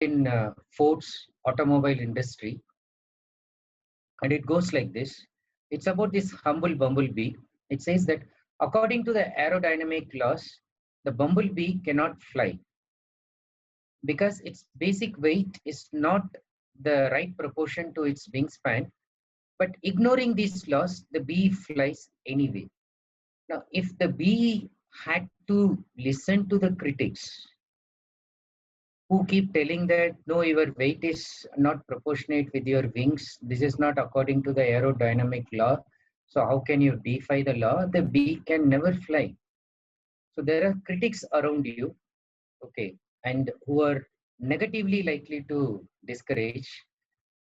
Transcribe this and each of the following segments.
in Ford's automobile industry, and it goes like this. It's about this humble bumblebee. It says that according to the aerodynamic laws, the bumblebee cannot fly because its basic weight is not the right proportion to its wingspan. But ignoring these laws, the bee flies anyway. Now, if the bee had to listen to the critics who keep telling that no, your weight is not proportionate with your wings, this is not according to the aerodynamic law, so how can you defy the law? The bee can never fly. So there are critics around you, okay, and who are negatively likely to discourage.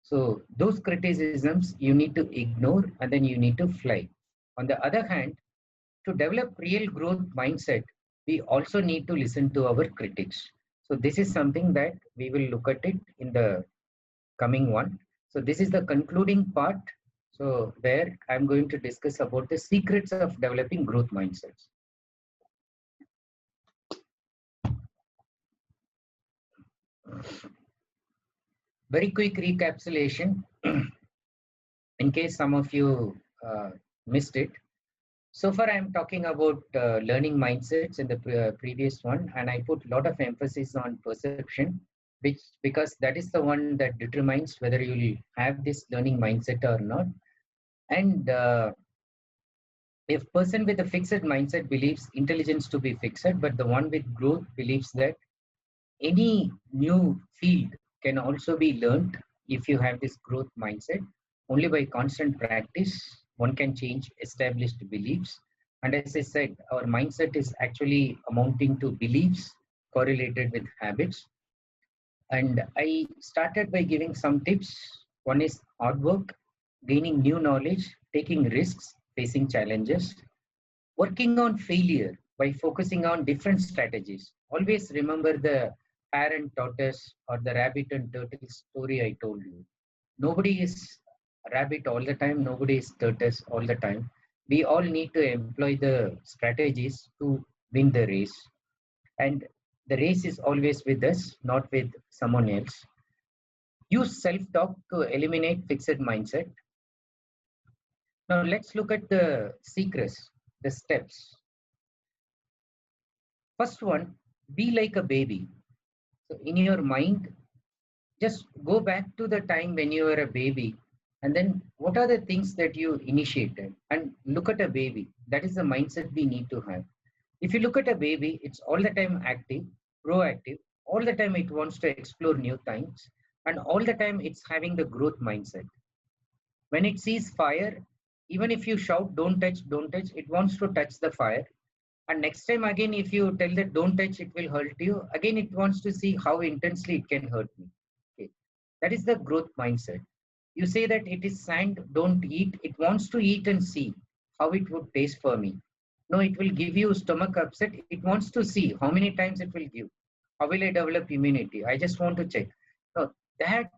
So those criticisms you need to ignore, and then you need to fly. On the other hand, to develop real growth mindset, we also need to listen to our critics. So this is something that we will look at it in the coming one. So this is the concluding part. So where I'm going to discuss about the secrets of developing growth mindsets. Very quick recapitulation in case some of you missed it. So far, I'm talking about learning mindsets in the previous one, and I put a lot of emphasis on perception, because that is the one that determines whether you will have this learning mindset or not. And if person with a fixed mindset believes intelligence to be fixed, but the one with growth believes that any new field can also be learned if you have this growth mindset. Only by constant practice, one can change established beliefs. And as I said, our mindset is actually amounting to beliefs correlated with habits. And I started by giving some tips. One is hard work, gaining new knowledge, taking risks, facing challenges, working on failure by focusing on different strategies. Always remember the hare and tortoise or the rabbit and turtle story I told you. Nobody is rabbit all the time, nobody is tortoise all the time. We all need to employ the strategies to win the race. And the race is always with us, not with someone else. Use self-talk to eliminate fixed mindset. Now let's look at the secrets, the steps. First one, be like a baby. So in your mind, just go back to the time when you were a baby, and then what are the things that you initiated, and look at a baby. That is the mindset we need to have. If you look at a baby, it's all the time active, proactive, all the time it wants to explore new things, and all the time it's having the growth mindset. When it sees fire, even if you shout, don't touch, it wants to touch the fire. And next time again, if you tell that don't touch, it will hurt you, again it wants to see how intensely it can hurt me. Okay. That is the growth mindset. You say that it is sand, don't eat, it wants to eat and see how it would taste for me. No, it will give you stomach upset, it wants to see how many times it will give. How will I develop immunity? I just want to check. So that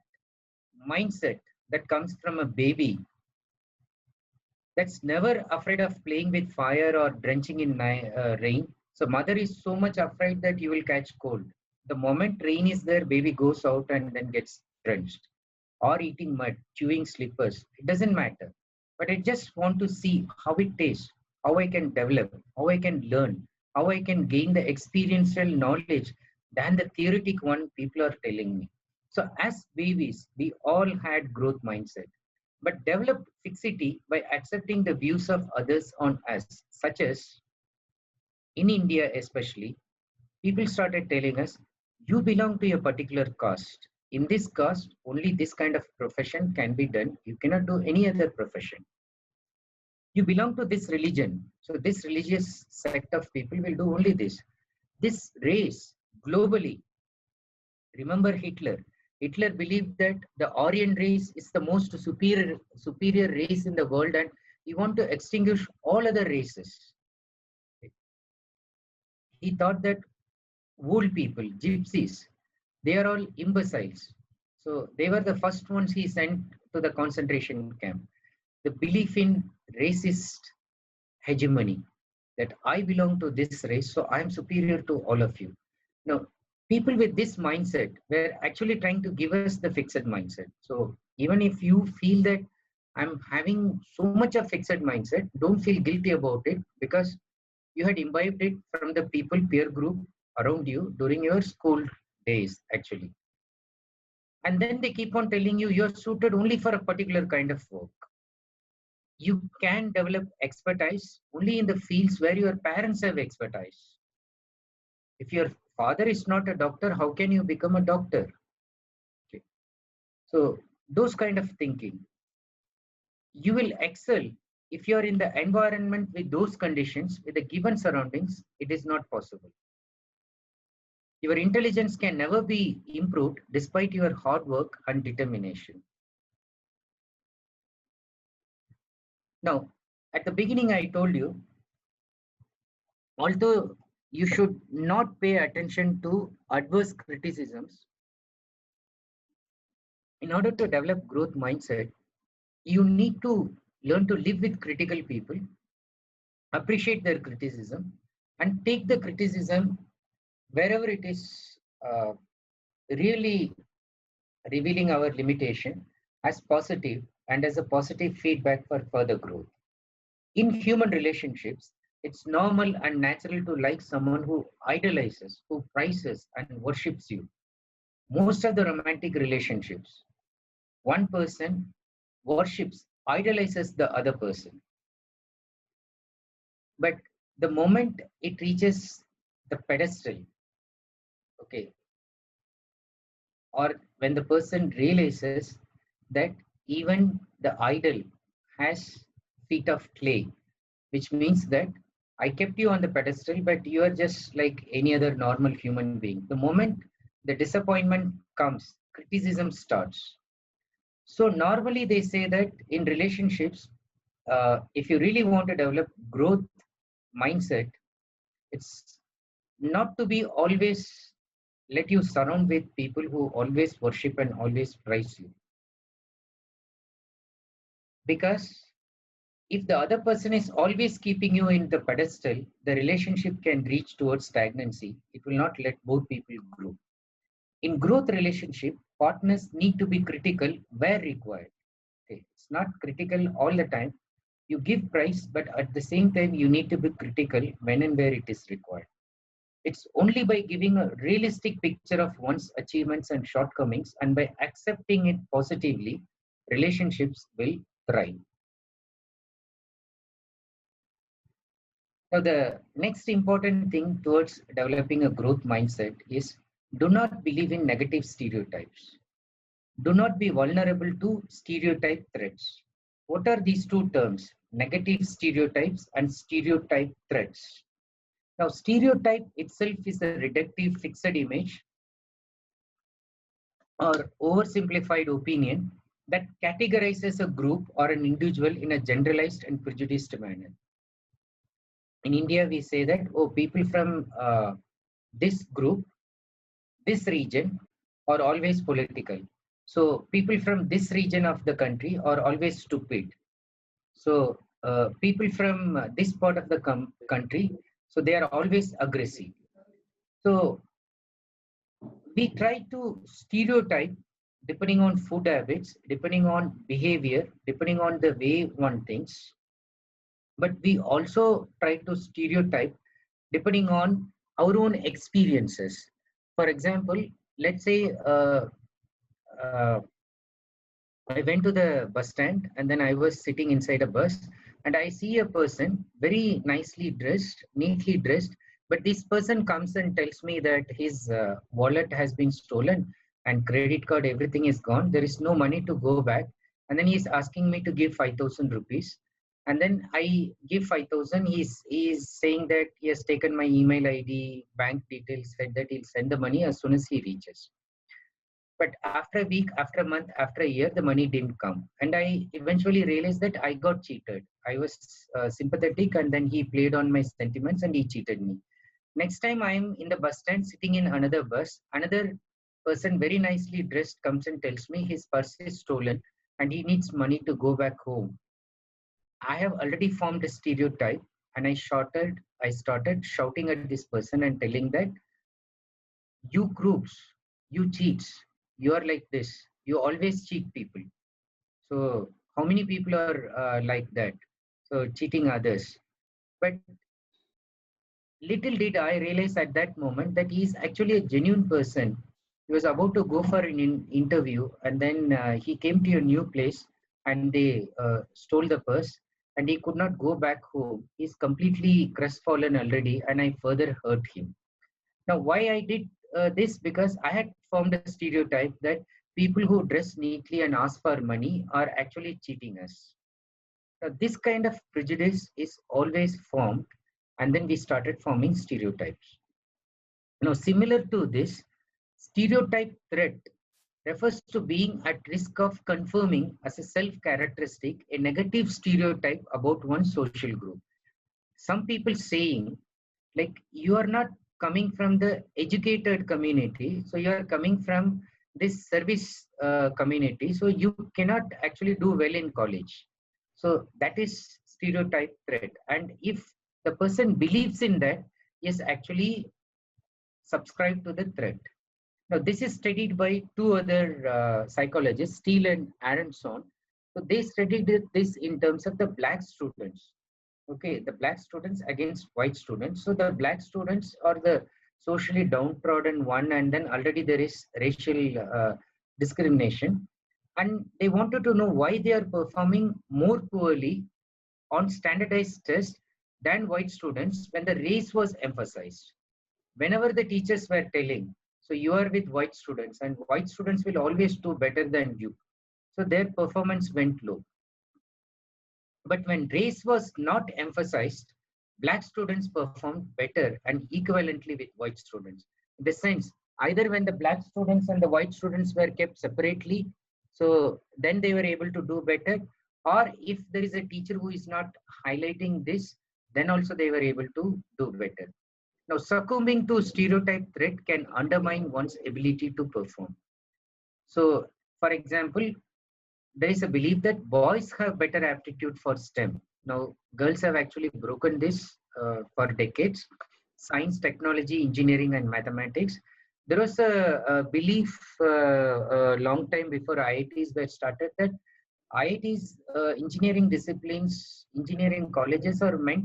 mindset that comes from a baby that's never afraid of playing with fire or drenching in rain. So mother is so much afraid that you will catch cold. The moment rain is there, baby goes out and then gets drenched. Or eating mud, chewing slippers. It doesn't matter. But I just want to see how it tastes, how I can develop, how I can learn, how I can gain the experiential knowledge than the theoretic one people are telling me. So as babies, we all had growth mindset, but developed fixity by accepting the views of others on us, such as in India especially, people started telling us, you belong to a particular caste. In this caste, only this kind of profession can be done. You cannot do any other profession. You belong to this religion. So this religious sect of people will do only this. This race globally, remember Hitler. Hitler believed that the Aryan race is the most superior race in the world, and he wanted to extinguish all other races. He thought that old people, gypsies, they are all imbeciles. So they were the first ones he sent to the concentration camp. The belief in racist hegemony, that I belong to this race, so I am superior to all of you. Now, people with this mindset were actually trying to give us the fixed mindset. So even if you feel that I'm having so much of fixed mindset, don't feel guilty about it, because you had imbibed it from the people, peer group around you during your school days, actually. And then they keep on telling you you're suited only for a particular kind of work. You can develop expertise only in the fields where your parents have expertise. If your father is not a doctor, how can you become a doctor? Okay. So those kind of thinking. You will excel if you're in the environment with those conditions, with the given surroundings. It is not possible. Your intelligence can never be improved despite your hard work and determination. Now, at the beginning, I told you, although you should not pay attention to adverse criticisms, in order to develop growth mindset, you need to learn to live with critical people, appreciate their criticism, and take the criticism wherever it is really revealing our limitation as positive and as a positive feedback for further growth. In human relationships, it's normal and natural to like someone who idolizes, who prizes and worships you. Most of the romantic relationships, one person worships, idolizes the other person. But the moment it reaches the pedestal, okay, or when the person realizes that even the idol has feet of clay, which means that I kept you on the pedestal, but you are just like any other normal human being. The moment the disappointment comes, criticism starts. So normally they say that in relationships, if you really want to develop growth mindset, it's not to be always let you surround with people who always worship and always praise you. Because if the other person is always keeping you in the pedestal, the relationship can reach towards stagnancy. It will not let both people grow. In growth relationship, partners need to be critical where required. Okay. It's not critical all the time. You give praise, but at the same time, you need to be critical when and where it is required. It's only by giving a realistic picture of one's achievements and shortcomings and by accepting it positively, relationships will thrive. Now, the next important thing towards developing a growth mindset is do not believe in negative stereotypes. Do not be vulnerable to stereotype threats. What are these two terms? Negative stereotypes and stereotype threats. Now, stereotype itself is a reductive fixed image or oversimplified opinion that categorizes a group or an individual in a generalized and prejudiced manner. In India, we say that, oh, people from this group, this region are always political. So people from this region of the country are always stupid. So people from this part of the country, so they are always aggressive. So we try to stereotype depending on food habits, depending on behavior, depending on the way one thinks. But we also try to stereotype depending on our own experiences. For example, let's say I went to the bus stand and then I was sitting inside a bus and I see a person very nicely dressed, neatly dressed, but this person comes and tells me that his wallet has been stolen and credit card, everything is gone. There is no money to go back. And then he's asking me to give 5,000 rupees. And then I give 5,000. He's saying that he has taken my email ID, bank details, said that he'll send the money as soon as he reaches. But after a week, after a month, after a year, the money didn't come. And I eventually realized that I got cheated. I was sympathetic and then he played on my sentiments and he cheated me. Next time I'm in the bus stand sitting in another bus, another person very nicely dressed comes and tells me his purse is stolen and he needs money to go back home. I have already formed a stereotype and I started shouting at this person and telling that you groups, you cheats, you are like this, you always cheat people. So how many people are like that? So cheating others. But little did I realize at that moment that he is actually a genuine person. He was about to go for an interview, and then he came to a new place, and they stole the purse, and he could not go back home. He's completely crestfallen already, and I further hurt him. Now, why I did this? Because I had formed a stereotype that people who dress neatly and ask for money are actually cheating us. Now, this kind of prejudice is always formed, and then we started forming stereotypes. Now, similar to this, stereotype threat refers to being at risk of confirming as a self-characteristic a negative stereotype about one social group. Some people saying, like, you are not coming from the educated community, so you are coming from this service community, so you cannot actually do well in college. So that is stereotype threat. And if the person believes in that, is actually subscribe to the threat. Now, this is studied by two other psychologists, Steele and Aronson. So they studied this in terms of the black students. Okay, the black students against white students. So the black students are the socially downtrodden one, and then already there is racial discrimination. And they wanted to know why they are performing more poorly on standardized tests than white students when the race was emphasized. Whenever the teachers were telling, so you are with white students and white students will always do better than you. So their performance went low. But when race was not emphasized, black students performed better and equivalently with white students. In the sense, either when the black students and the white students were kept separately, so then they were able to do better, or if there is a teacher who is not highlighting this, then also they were able to do better. Now, succumbing to stereotype threat can undermine one's ability to perform. So, for example, there is a belief that boys have better aptitude for STEM. Now, girls have actually broken this for decades. Science, technology, engineering, and mathematics. There was a belief a long time before IITs were started that IITs, engineering disciplines, engineering colleges are meant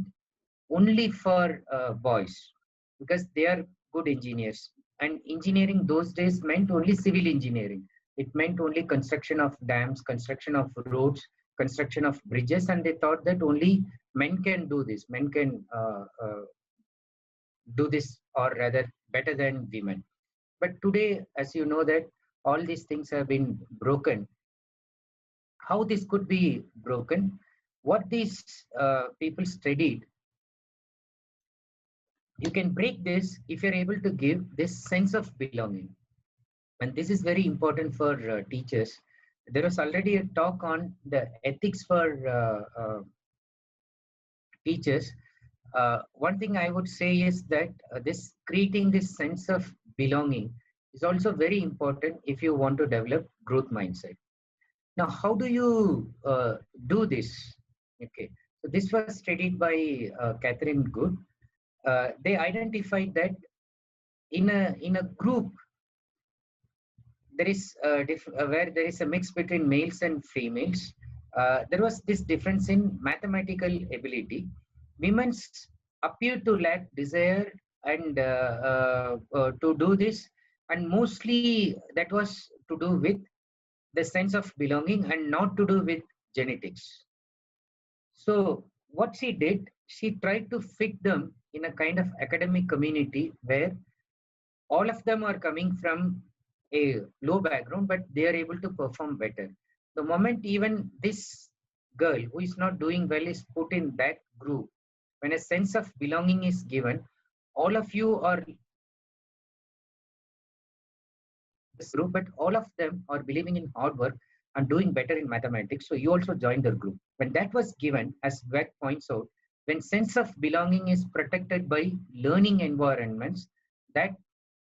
only for boys because they are good engineers. And engineering those days meant only civil engineering. It meant only construction of dams, construction of roads, construction of bridges, and they thought that only men can do this. Men can do this, or rather better than women. But today, as you know, that all these things have been broken. How this could be broken? What these people studied, you can break this if you're able to give this sense of belonging. And this is very important for teachers. There was already a talk on the ethics for teachers. One thing I would say is that this creating this sense of belonging is also very important if you want to develop growth mindset. Now, how do you do this? Okay, so this was studied by Catherine Good. They identified that in a group there is where there is a mix between males and females. There was this difference in mathematical ability. Women's appear to lack desire and to do this, and mostly that was to do with the sense of belonging and not to do with genetics. So what she did, she tried to fit them in a kind of academic community where all of them are coming from a low background, but they are able to perform better. The moment even this girl who is not doing well is put in that group, when a sense of belonging is given, all of you are this group, but all of them are believing in hard work and doing better in mathematics. So you also join their group. When that was given, as Beck points out, when sense of belonging is protected by learning environments that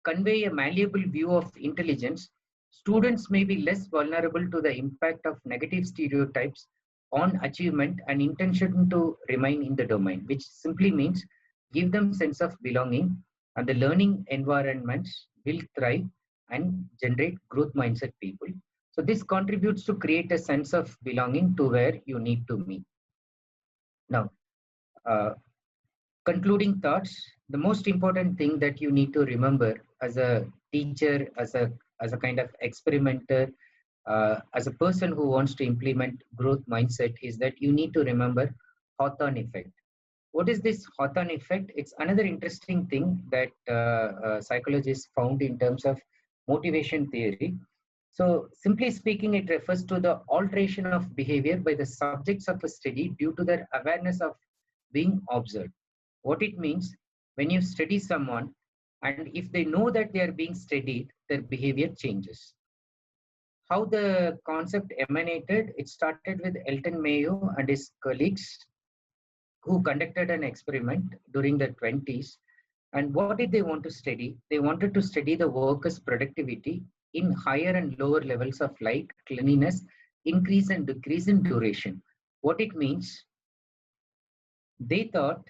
convey a malleable view of intelligence, students may be less vulnerable to the impact of negative stereotypes on achievement and intention to remain in the domain, which simply means give them sense of belonging and the learning environments will thrive and generate growth mindset people. So this contributes to create a sense of belonging to where you need to be. Now, uh, concluding thoughts, the most important thing that you need to remember as a teacher, as a kind of experimenter, as a person who wants to implement growth mindset is that you need to remember Hawthorne effect. What is this Hawthorne effect? It's another interesting thing that psychologists found in terms of motivation theory. So simply speaking, it refers to the alteration of behavior by the subjects of a study due to their awareness of being observed. What it means, when you study someone and if they know that they are being studied, their behavior changes. How the concept emanated, it started with Elton Mayo and his colleagues who conducted an experiment during the 20s. And what did they want to study? They wanted to study the workers' productivity in higher and lower levels of light, cleanliness, increase and decrease in duration. What it means, they thought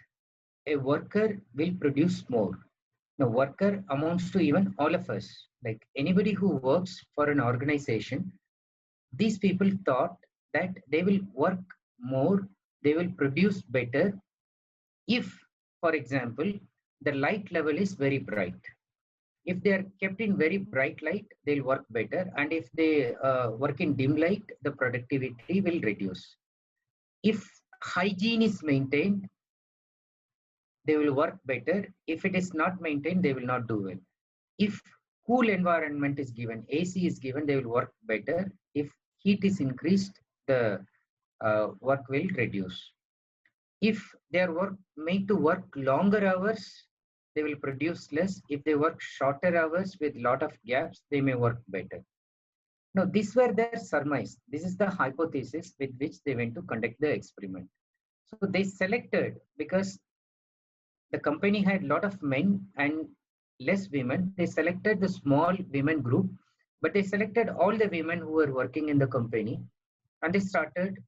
a worker will produce more. Now, worker amounts to even all of us. Like anybody who works for an organization, these people thought that they will work more, they will produce better if, for example, the light level is very bright. If they are kept in very bright light, they'll work better. And if they work in dim light, the productivity will reduce. If hygiene is maintained, they will work better. If it is not maintained, they will not do well. If cool environment is given, AC is given, they will work better. If heat is increased, the work will reduce. If they are made to work longer hours, they will produce less. If they work shorter hours with lot of gaps, they may work better. Now, these were their surmise. This is the hypothesis with which they went to conduct the experiment. So they selected, because the company had a lot of men and less women, they selected the small women group, but they selected all the women who were working in the company and they started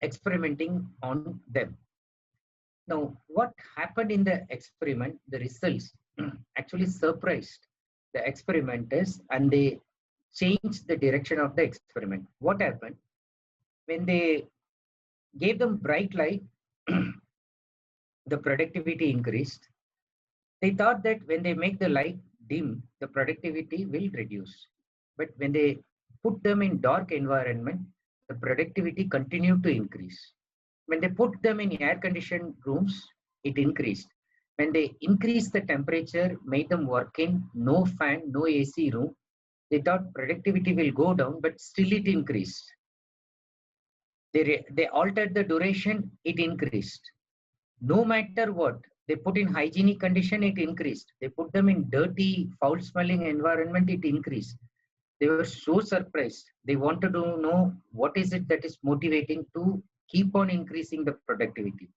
experimenting on them. Now, what happened in the experiment, the results actually surprised the experimenters and they changed the direction of the experiment. What happened? When they gave them bright light, the productivity increased. They thought that when they make the light dim, the productivity will reduce. But when they put them in dark environment, the productivity continued to increase. When they put them in air-conditioned rooms, it increased. When they increased the temperature, made them work in no fan, no AC room, they thought productivity will go down, but still it increased. They altered the duration, it increased. No matter what, they put in hygienic condition, it increased. They put them in dirty, foul-smelling environment, it increased. They were so surprised. They wanted to know what is it that is motivating to keep on increasing the productivity.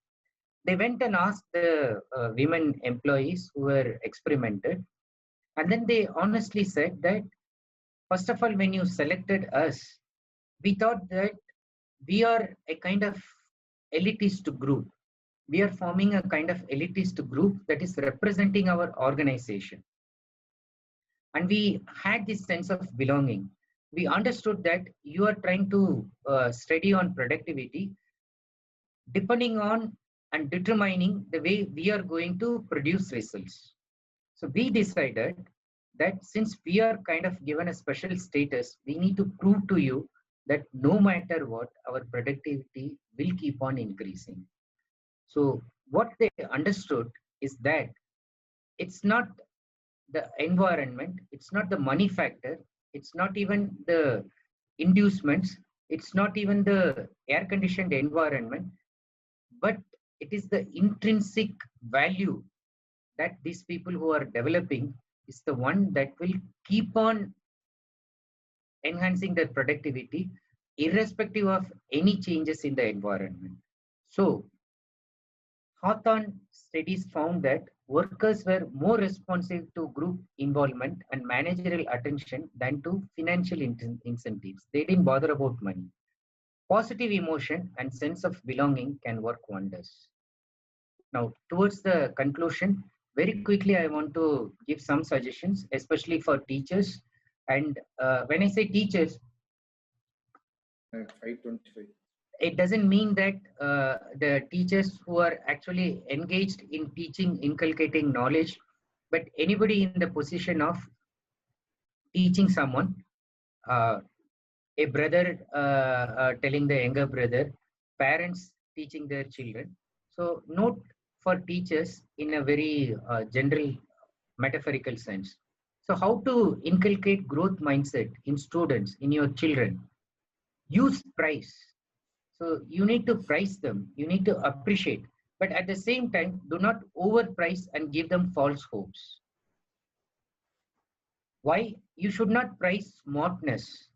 They went and asked the women employees who were experimented. And then they honestly said that, first of all, when you selected us, we thought that we are a kind of elitist group. We are forming a kind of elitist group that is representing our organization. And we had this sense of belonging. We understood that you are trying to study on productivity, depending on and determining the way we are going to produce results. So we decided that since we are kind of given a special status, we need to prove to you that no matter what, our productivity will keep on increasing. So what they understood is that it's not the environment, it's not the money factor, it's not even the inducements, it's not even the air-conditioned environment, but it is the intrinsic value that these people who are developing is the one that will keep on enhancing their productivity irrespective of any changes in the environment. So Hawthorne studies found that workers were more responsive to group involvement and managerial attention than to financial incentives. They didn't bother about money. Positive emotion and sense of belonging can work wonders. Now, towards the conclusion, very quickly, I want to give some suggestions, especially for teachers. And when I say teachers, 525. It doesn't mean that the teachers who are actually engaged in teaching, inculcating knowledge, but anybody in the position of teaching someone, uh, a brother telling the younger brother, parents teaching their children. So note for teachers in a very general metaphorical sense. So how to inculcate growth mindset in students, in your children? Use price. So you need to price them, you need to appreciate, but at the same time, do not overprice and give them false hopes. Why? You should not price smartness.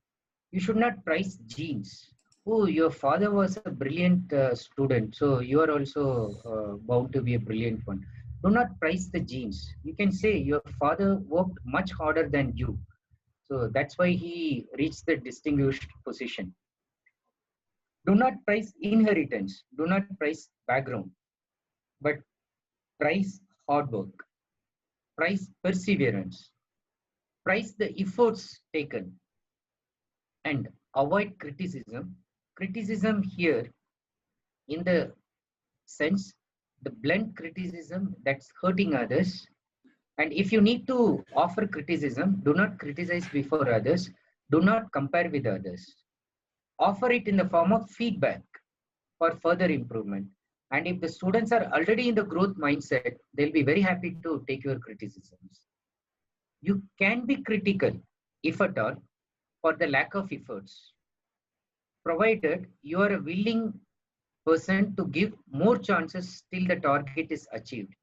You should not price genes. Oh, your father was a brilliant student, so you are also bound to be a brilliant one. Do not price the genes. You can say your father worked much harder than you. So that's why he reached the distinguished position. Do not price inheritance. Do not price background, but price hard work, price perseverance, price the efforts taken, and avoid criticism. Criticism here, in the sense, the blunt criticism that's hurting others. And if you need to offer criticism, do not criticize before others. Do not compare with others. Offer it in the form of feedback for further improvement. And if the students are already in the growth mindset, they'll be very happy to take your criticisms. You can be critical, if at all, for the lack of efforts, provided you are a willing person to give more chances till the target is achieved.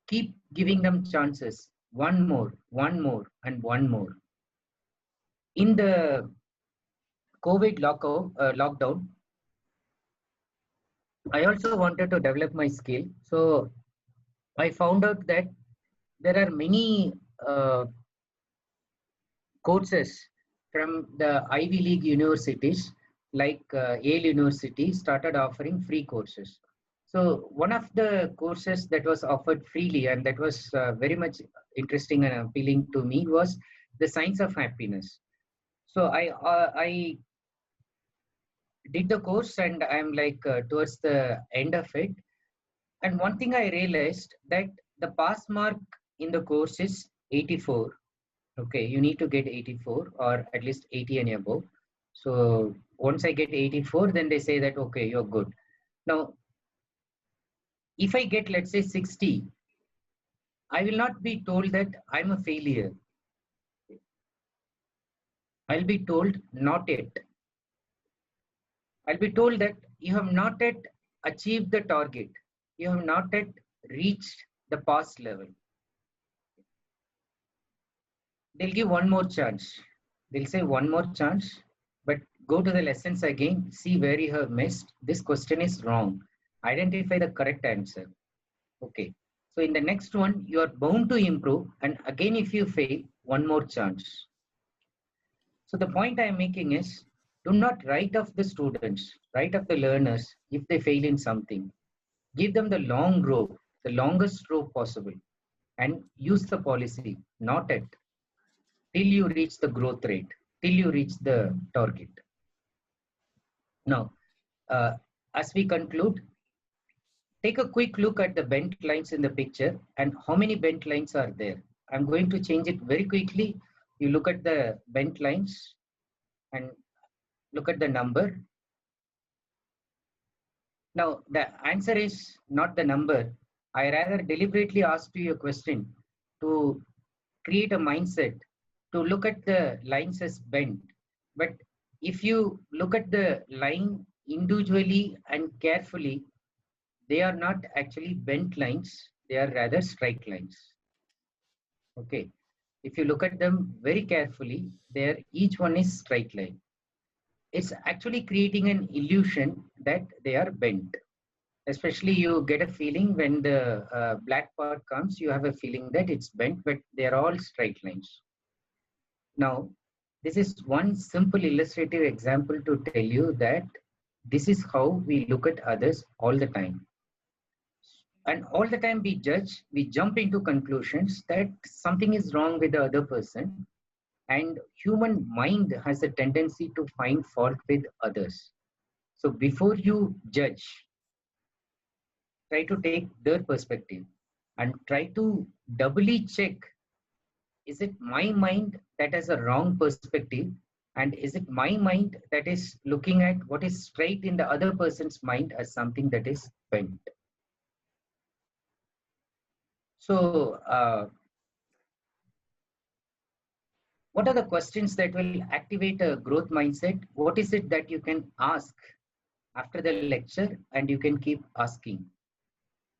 Keep giving them chances, one more, and one more. In the COVID lockdown, I also wanted to develop my skill. So I found out that there are many courses from the Ivy League universities, like Yale University started offering free courses. So one of the courses that was offered freely and that was very much interesting and appealing to me was the science of happiness. So I did the course and I'm like towards the end of it. And one thing I realized that the pass mark in the course is 84. Okay, you need to get 84 or at least 80 and above. So once I get 84, then they say that, okay, you're good. Now, if I get, let's say 60, I will not be told that I'm a failure. I'll be told not yet. I'll be told that you have not yet achieved the target. You have not yet reached the pass level. They'll give one more chance. They'll say one more chance, but go to the lessons again, see where you have missed. This question is wrong. Identify the correct answer. Okay. So in the next one, you are bound to improve. And again, if you fail, one more chance. So the point I am making is, do not write off the students, write off the learners if they fail in something. Give them the long rope, the longest rope possible, and use the policy, not at, till you reach the growth rate, till you reach the target. Now, as we conclude, take a quick look at the bent lines in the picture and how many bent lines are there. I'm going to change it very quickly. You look at the bent lines and look at the number. Now, the answer is not the number. I rather deliberately asked you a question to create a mindset to look at the lines as bent. But if you look at the line individually and carefully, they are not actually bent lines. They are rather straight lines. Okay. If you look at them very carefully, each one is straight line. It's actually creating an illusion that they are bent. Especially you get a feeling when the black part comes, you have a feeling that it's bent, but they're all straight lines. Now, this is one simple illustrative example to tell you that this is how we look at others all the time. And all the time we judge, we jump into conclusions that something is wrong with the other person. And human mind has a tendency to find fault with others. So before you judge, try to take their perspective and try to doubly check, is it my mind that has a wrong perspective, and is it my mind that is looking at what is straight in the other person's mind as something that is bent. So what are the questions that will activate a growth mindset? What is it that you can ask after the lecture and you can keep asking?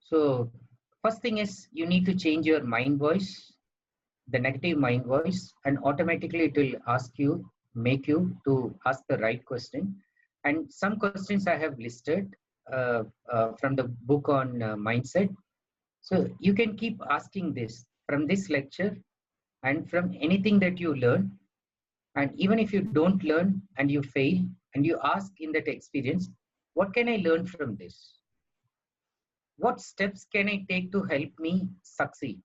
So first thing is you need to change your mind voice, the negative mind voice, and automatically it will ask you, make you to ask the right question. And some questions I have listed from the book on mindset. So you can keep asking this from this lecture and from anything that you learn. And even if you don't learn and you fail and you ask in that experience, what can I learn from this? What steps can I take to help me succeed?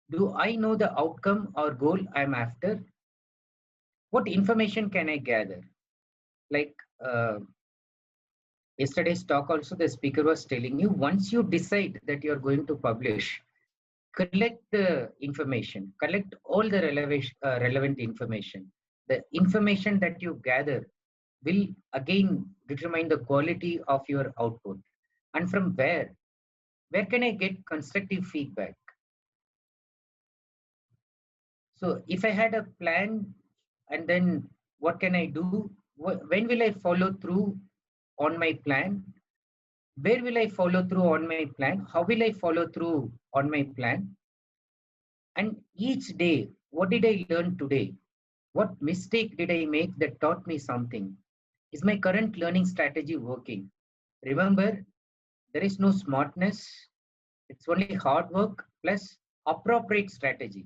Do I know the outcome or goal I'm after? What information can I gather? Like yesterday's talk also, the speaker was telling you, once you decide that you're going to publish, collect the information, collect all the relevant information. The information that you gather will again determine the quality of your output. And from where can I get constructive feedback? So if I had a plan, and then what can I do? When will I follow through on my plan? Where will I follow through on my plan? How will I follow through on my plan? And each day, what did I learn today? What mistake did I make that taught me something? Is my current learning strategy working? Remember, there is no smartness. It's only hard work plus appropriate strategy.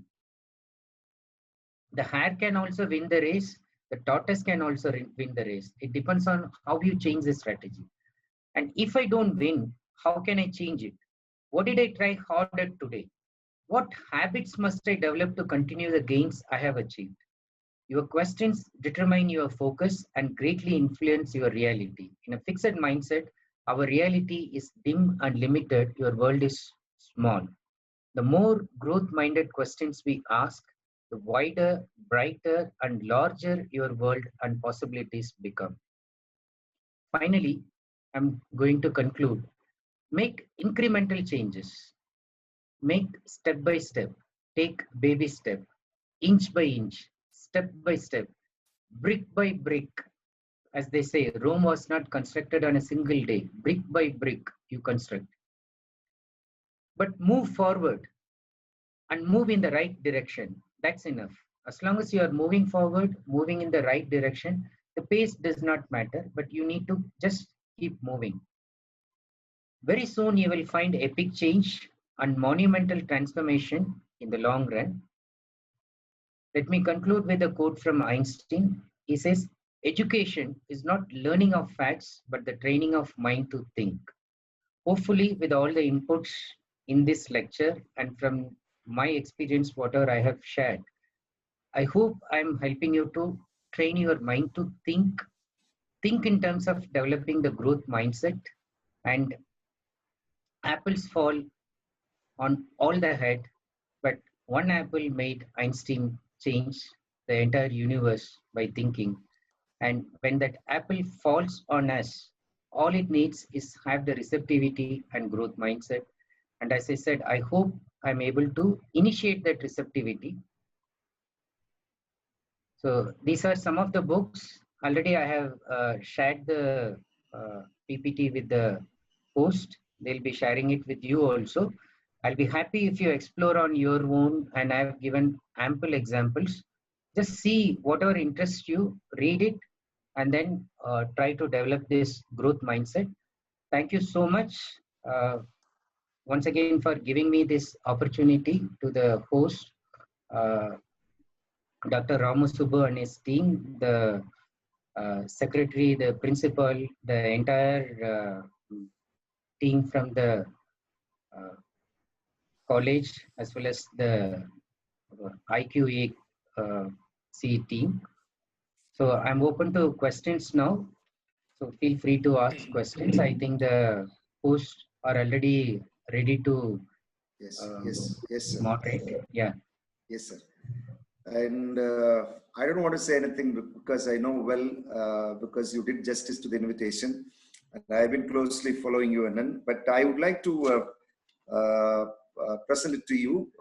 The hare can also win the race. The tortoise can also win the race. It depends on how you change the strategy. And if I don't win, how can I change it? What did I try harder today? What habits must I develop to continue the gains I have achieved? Your questions determine your focus and greatly influence your reality. In a fixed mindset, our reality is dim and limited. Your world is small. The more growth-minded questions we ask, the wider, brighter, and larger your world and possibilities become. Finally, I'm going to conclude. Make incremental changes. Make step by step. Take baby step, inch by inch, step by step, brick by brick. As they say, Rome was not constructed on a single day. Brick by brick, you construct. But move forward and move in the right direction. That's enough. As long as you are moving forward, moving in the right direction, the pace does not matter, but you need to just keep moving. Very soon you will find epic change and monumental transformation in the long run. Let me conclude with a quote from Einstein. He says, education is not learning of facts, but the training of mind to think. Hopefully, with all the inputs in this lecture and from my experience, whatever I have shared, I hope I'm helping you to train your mind to think in terms of developing the growth mindset. And apples fall on all the head, but one apple made Einstein change the entire universe by thinking. And when that apple falls on us, all it needs is have the receptivity and growth mindset. And as I said, I hope I'm able to initiate that receptivity. So these are some of the books. Already I have shared the PPT with the host. They'll be sharing it with you also. I'll be happy if you explore on your own, and I've given ample examples. Just see whatever interests you, read it, and then try to develop this growth mindset. Thank you so much once again for giving me this opportunity to the host, Dr. Ramasubbu and his team, the secretary, the principal, the entire team from the college as well as the IQA C team. So I'm open to questions now. So feel free to ask questions. I think the hosts are already ready to Yes, sir. moderate. Yeah. Yes, sir. And I don't want to say anything because I know well, because you did justice to the invitation. And I've been closely following you, Anand. But I would like to present it to you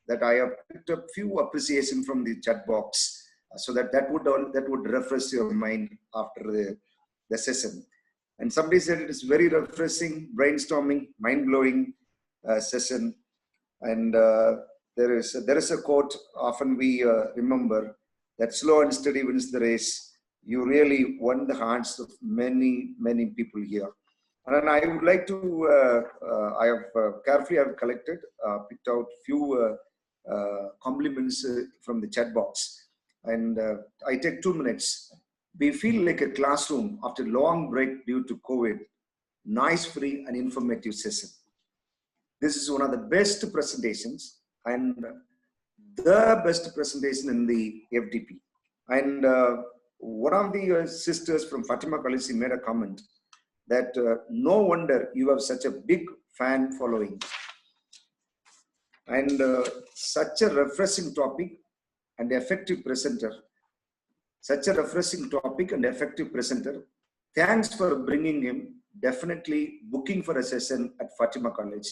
that I have picked up few appreciation from the chat box, so that would refresh your mind after the session. And somebody said it is very refreshing, brainstorming, mind-blowing session. And there is a quote often we remember, that slow and steady wins the race. You really won the hearts of many people here. And I would like to, I have carefully I've collected, picked out few compliments from the chat box. And I take 2 minutes. We feel like a classroom after a long break due to COVID, noise-free and informative session. This is one of the best presentations and the best presentation in the FDP. And one of the sisters from Fatima College made a comment that no wonder you have such a big fan following. And such a refreshing topic and effective presenter. Such a refreshing topic and effective presenter. Thanks for bringing him. Definitely booking for a session at Fatima College.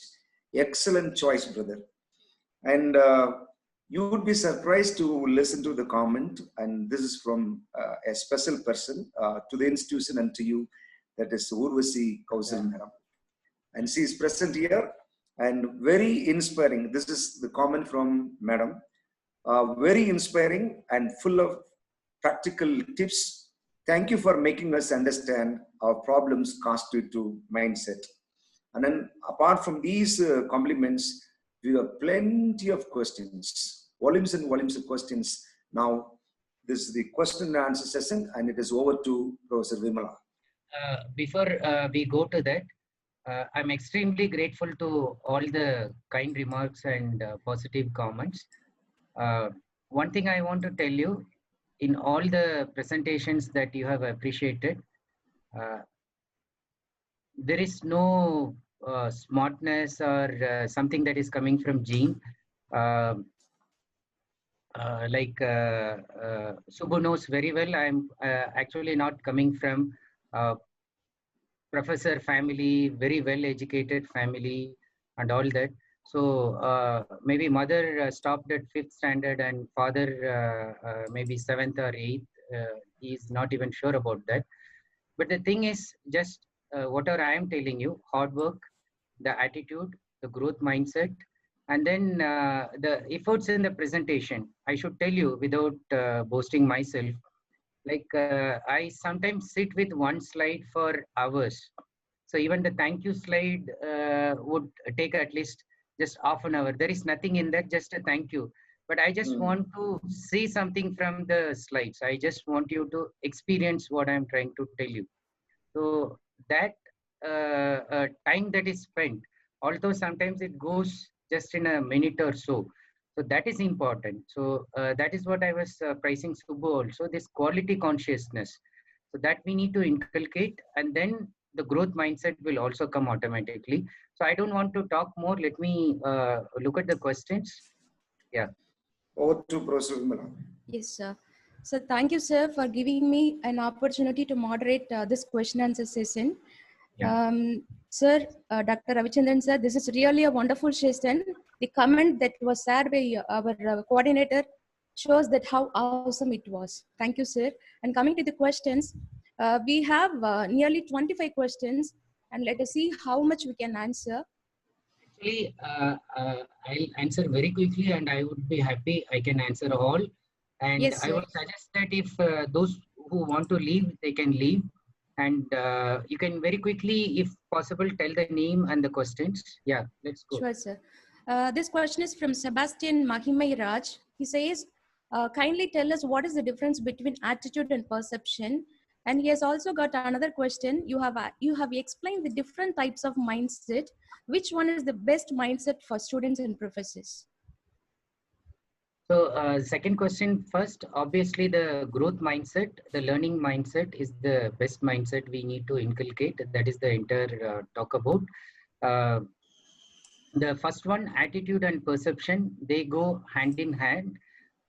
Excellent choice, brother. And you would be surprised to listen to the comment. And this is from a special person to the institution and to you. That is Urvashi Kaushal Madam. And she is present here and very inspiring. This is the comment from Madam. Very inspiring and full of practical tips. Thank you for making us understand our problems constitute mindset. And then apart from these compliments, we have plenty of questions, volumes and volumes of questions. Now, this is the question and answer session, and it is over to Professor Vimala. Before we go to that, I'm extremely grateful to all the kind remarks and positive comments. One thing I want to tell you, in all the presentations that you have appreciated, there is no smartness or something that is coming from gene. Subbu knows very well, I'm actually not coming from professor family, very well educated family and all that. So maybe mother stopped at 5th standard and father maybe 7th or 8th. He's not even sure about that. But the thing is, just whatever I am telling you, hard work, the attitude, the growth mindset, and then the efforts in the presentation. I should tell you without boasting myself, like I sometimes sit with one slide for hours. So even the thank you slide would take at least just half an hour. There is nothing in that, just a thank you. But I just want to see something from the slides. I just want you to experience what I'm trying to tell you. So that time that is spent, although sometimes it goes just in a minute or so. So that is important. So that is what I was pricing Subbu also, this quality consciousness. So that we need to inculcate, and then the growth mindset will also come automatically. So I don't want to talk more. Let me look at the questions. Yeah. Over to Professor Vimala. Yes, sir. So thank you, sir, for giving me an opportunity to moderate this question and answer session. Yeah. Sir, Dr. Ravichandran, sir, this is really a wonderful session. The comment that was shared by our coordinator shows that how awesome it was. Thank you, sir. And coming to the questions, we have nearly 25 questions, and let us see how much we can answer. Actually, I'll answer very quickly, and I would be happy I can answer all. And yes, I would suggest that if those who want to leave, they can leave. And you can very quickly, if possible, tell the name and the questions. Yeah, let's go. Sure, sir. This question is from Sebastian Mahimai Raj. He says, kindly tell us what is the difference between attitude and perception. And he has also got another question. You have explained the different types of mindset. Which one is the best mindset for students and professors? So second question first, obviously the growth mindset, the learning mindset is the best mindset we need to inculcate. That is the entire talk about. Uh, the first one, attitude and perception, they go hand in hand.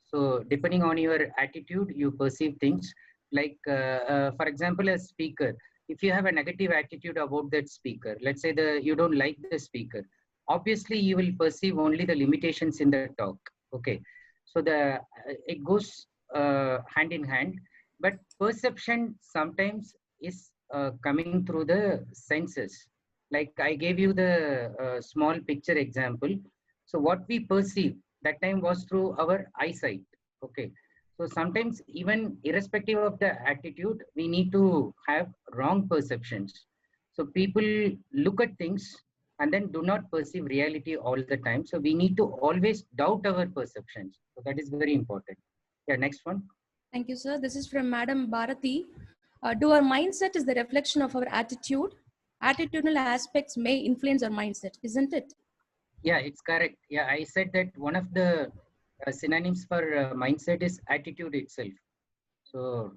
So depending on your attitude, you perceive things. Like, for example, a speaker, if you have a negative attitude about that speaker, let's say you don't like the speaker, obviously you will perceive only the limitations in the talk. Okay. So it goes hand in hand, but perception sometimes is coming through the senses. Like I gave you the small picture example. So what we perceive that time was through our eyesight. Okay. So sometimes even irrespective of the attitude, we need to have wrong perceptions. So people look at things and then do not perceive reality all the time. So we need to always doubt our perceptions. So that is very important. Yeah, next one. Thank you, sir. This is from Madam Bharathi. Do our mindset is the reflection of our attitude? Attitudinal aspects may influence our mindset, isn't it? Yeah, it's correct. Yeah, I said that one of the synonyms for mindset is attitude itself. So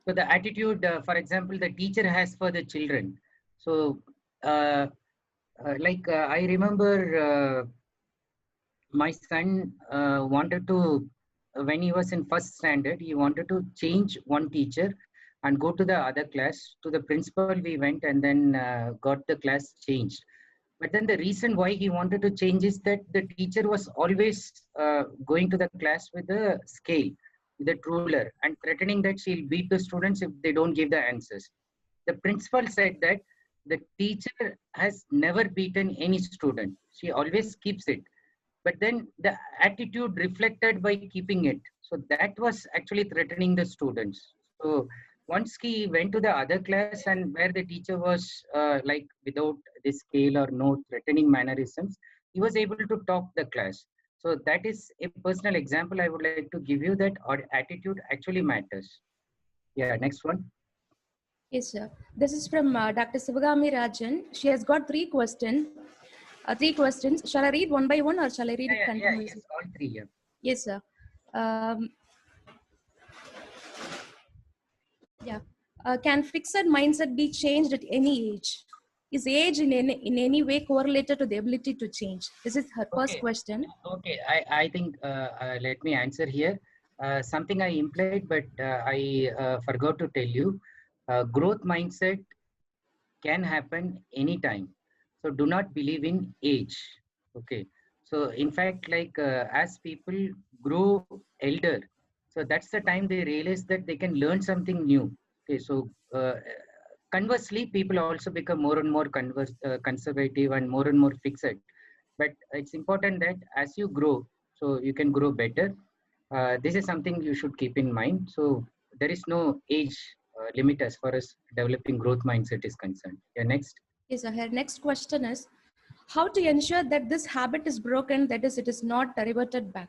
the attitude, for example, the teacher has for the children. So I remember my son wanted to, when he was in first standard, he wanted to change one teacher and go to the other class. To the principal we went and then got the class changed. But then the reason why he wanted to change is that the teacher was always going to the class with a scale, with a ruler, and threatening that she'll beat the students if they don't give the answers. The principal said that the teacher has never beaten any student. She always keeps it. But then the attitude reflected by keeping it. So that was actually threatening the students. So once he went to the other class and where the teacher was like without this scale or no threatening mannerisms, he was able to talk the class. So that is a personal example I would like to give you, that our attitude actually matters. Yeah, next one. Yes, sir. This is from Dr. Sivasubramanian. She has got three questions. Shall I read one by one or shall I read it continuously? Yes, all three. Yeah. Yes, sir. Can fixed mindset be changed at any age? Is age in any way correlated to the ability to change? This is her first question. Okay, I think let me answer here. Something I implied, but I forgot to tell you. Growth mindset can happen anytime. So do not believe in age. Okay. So in fact, like as people grow elder, so that's the time they realize that they can learn something new. Okay. So conversely, people also become more and more conservative and more fixed. But it's important that as you grow, so you can grow better. This is something you should keep in mind. So there is no age limit as far as developing growth mindset is concerned. Yeah, next. Yes, sir. Her next question is, how to ensure that this habit is broken, that is, it is not reverted back?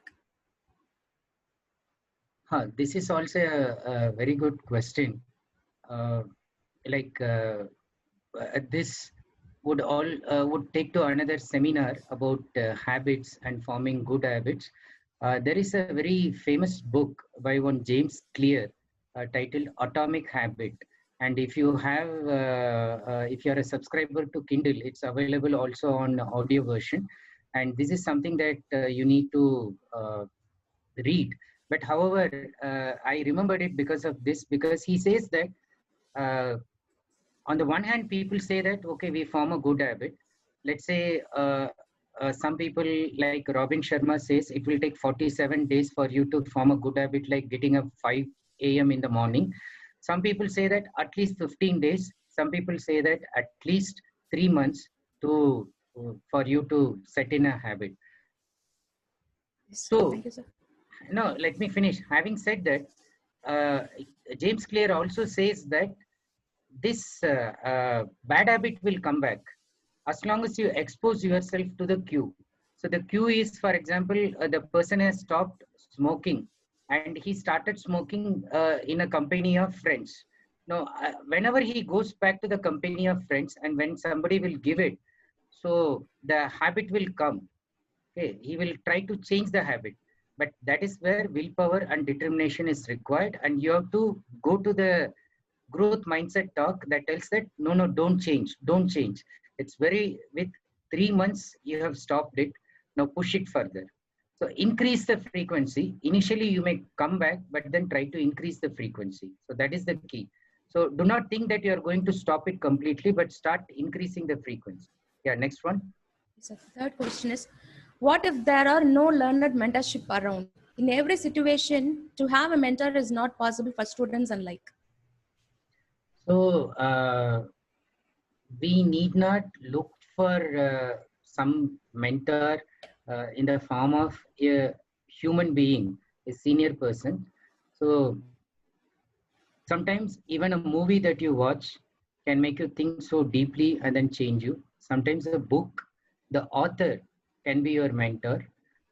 This is also a very good question. This would take to another seminar about habits and forming good habits. There is a very famous book by one James Clear titled Atomic Habit. And if you have, if you are a subscriber to Kindle, it's available also on audio version. And this is something that you need to read. But however, I remembered it because of this, because he says that on the one hand, people say that, okay, we form a good habit. Let's say some people like Robin Sharma says it will take 47 days for you to form a good habit, like getting up 5 a.m. in the morning. Some people say that at least 15 days. Some people say that at least 3 months for you to set in a habit. So, thank you, sir. No, let me finish. Having said that, James Clear also says that this bad habit will come back as long as you expose yourself to the cue. So the cue is, for example, the person has stopped smoking and he started smoking in a company of friends. Now, whenever he goes back to the company of friends, and when somebody will give it, so the habit will come. Okay, he will try to change the habit, but that is where willpower and determination is required, and you have to go to the growth mindset talk that tells that no, no, don't change, don't change. It's very, with 3 months you have stopped it, now push it further. So increase the frequency. Initially you may come back, but then try to increase the frequency. So that is the key. So do not think that you are going to stop it completely, but start increasing the frequency. Yeah, next one. So third question is, what if there are no learned mentorship around? In every situation, to have a mentor is not possible for students alike. So we need not look for some mentor in the form of a human being, a senior person. So sometimes even a movie that you watch can make you think so deeply and then change you. Sometimes a book, the author can be your mentor.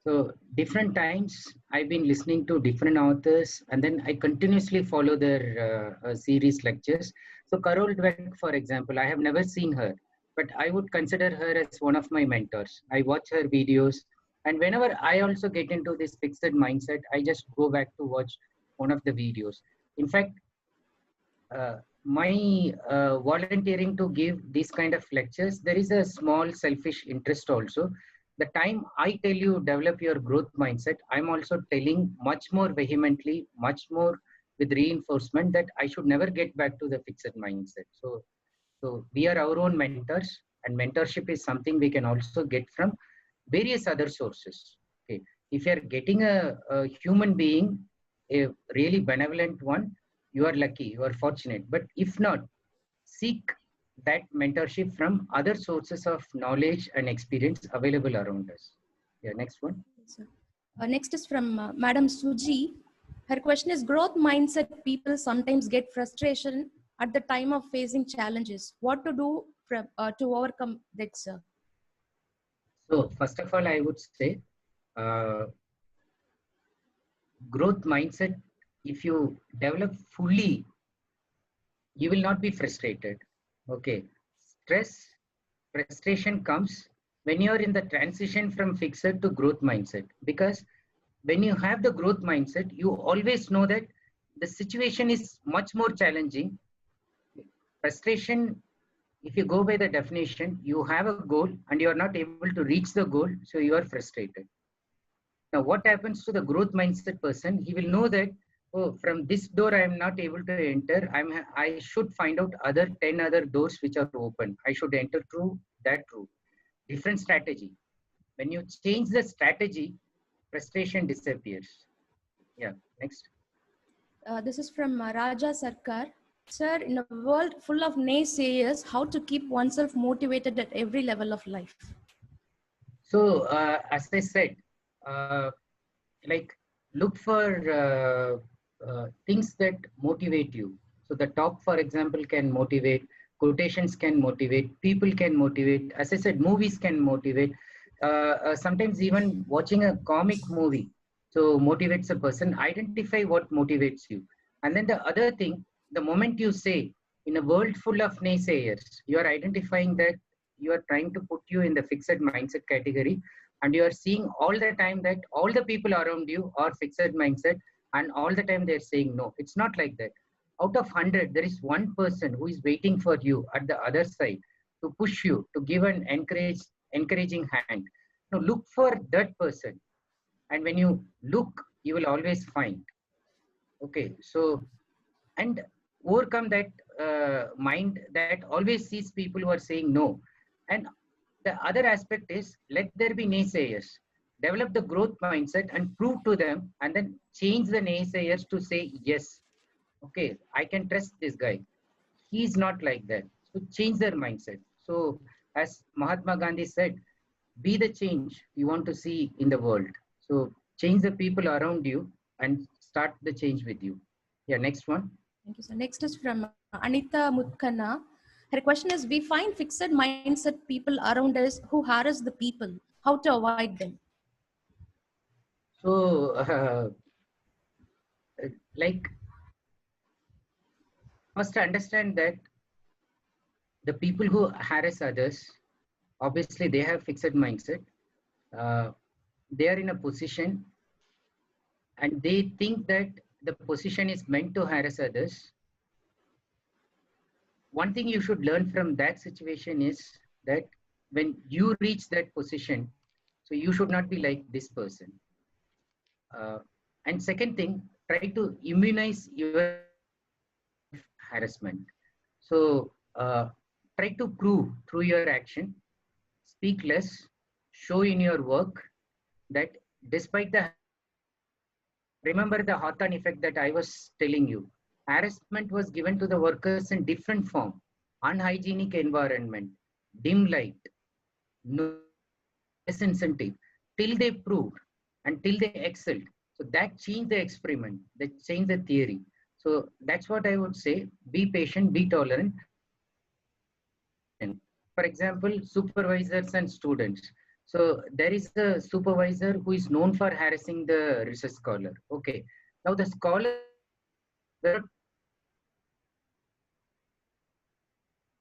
So different times I've been listening to different authors, and then I continuously follow their series lectures. So Carol Dweck, for example, I have never seen her, but I would consider her as one of my mentors. I watch her videos, and whenever I also get into this fixed mindset, I just go back to watch one of the videos. In fact, my volunteering to give these kind of lectures, there is a small selfish interest also. The time I tell you develop your growth mindset, I'm also telling much more vehemently, much more with reinforcement that I should never get back to the fixed mindset. So we are our own mentors, and mentorship is something we can also get from various other sources. Okay, if you are getting a human being, a really benevolent one, you are lucky, you are fortunate. But if not, seek that mentorship from other sources of knowledge and experience available around us. Yeah, next one. So, next is from Madam Suji. Her question is, growth mindset people sometimes get frustration at the time of facing challenges. What to do to overcome that, sir? So first of all, I would say uh, growth mindset, if you develop fully, you will not be frustrated. Okay, stress, frustration comes when you are in the transition from fixed to growth mindset, because when you have the growth mindset, you always know that the situation is much more challenging. Frustration, if you go by the definition, you have a goal and you are not able to reach the goal, so you are frustrated. Now what happens to the growth mindset person? He will know that, oh, from this door I am not able to enter, I should find out other 10 other doors which are open, I should enter through that route. Different strategy. When you change the strategy, frustration disappears. Yeah, next. This is from Raja Sarkar. Sir, in a world full of naysayers, how to keep oneself motivated at every level of life? So as I said, uh, like, look for things that motivate you. So the talk, for example, can motivate, quotations can motivate, people can motivate. As I said, movies can motivate. Sometimes even watching a comic movie so motivates a person. Identify what motivates you. And then the other thing, the moment you say, in a world full of naysayers, you are identifying that you are trying to put you in the fixed mindset category, and you are seeing all the time that all the people around you are fixed mindset, and all the time they're saying no. It's not like that. Out of 100, there is one person who is waiting for you at the other side to push you, to give an encouraging hand. Now look for that person, and when you look, you will always find. Okay, so, and overcome that mind that always sees people who are saying no. And the other aspect is, let there be naysayers. Develop the growth mindset and prove to them, and then change the naysayers to say yes. Okay, I can trust this guy. He's not like that. So change their mindset. So as Mahatma Gandhi said, be the change you want to see in the world. So change the people around you and start the change with you. Yeah, next one. Thank you, sir. Next is from Anita Mutkana. Her question is, we find fixed mindset people around us who harass the people. How to avoid them? So like, must understand that the people who harass others, obviously they have fixed mindset. They are in a position and they think that the position is meant to harass others. One thing you should learn from that situation is that when you reach that position, so you should not be like this person. And second thing, try to immunize your harassment. So try to prove through your action, speak less, show in your work that despite the, remember the Hawthorne effect that I was telling you, harassment was given to the workers in different form, unhygienic environment, dim light, no less incentive, till they proved, until they excelled. So that changed the experiment, that changed the theory. So that's what I would say, be patient, be tolerant. For example, supervisors and students. So there is a supervisor who is known for harassing the research scholar. Okay. Now the scholar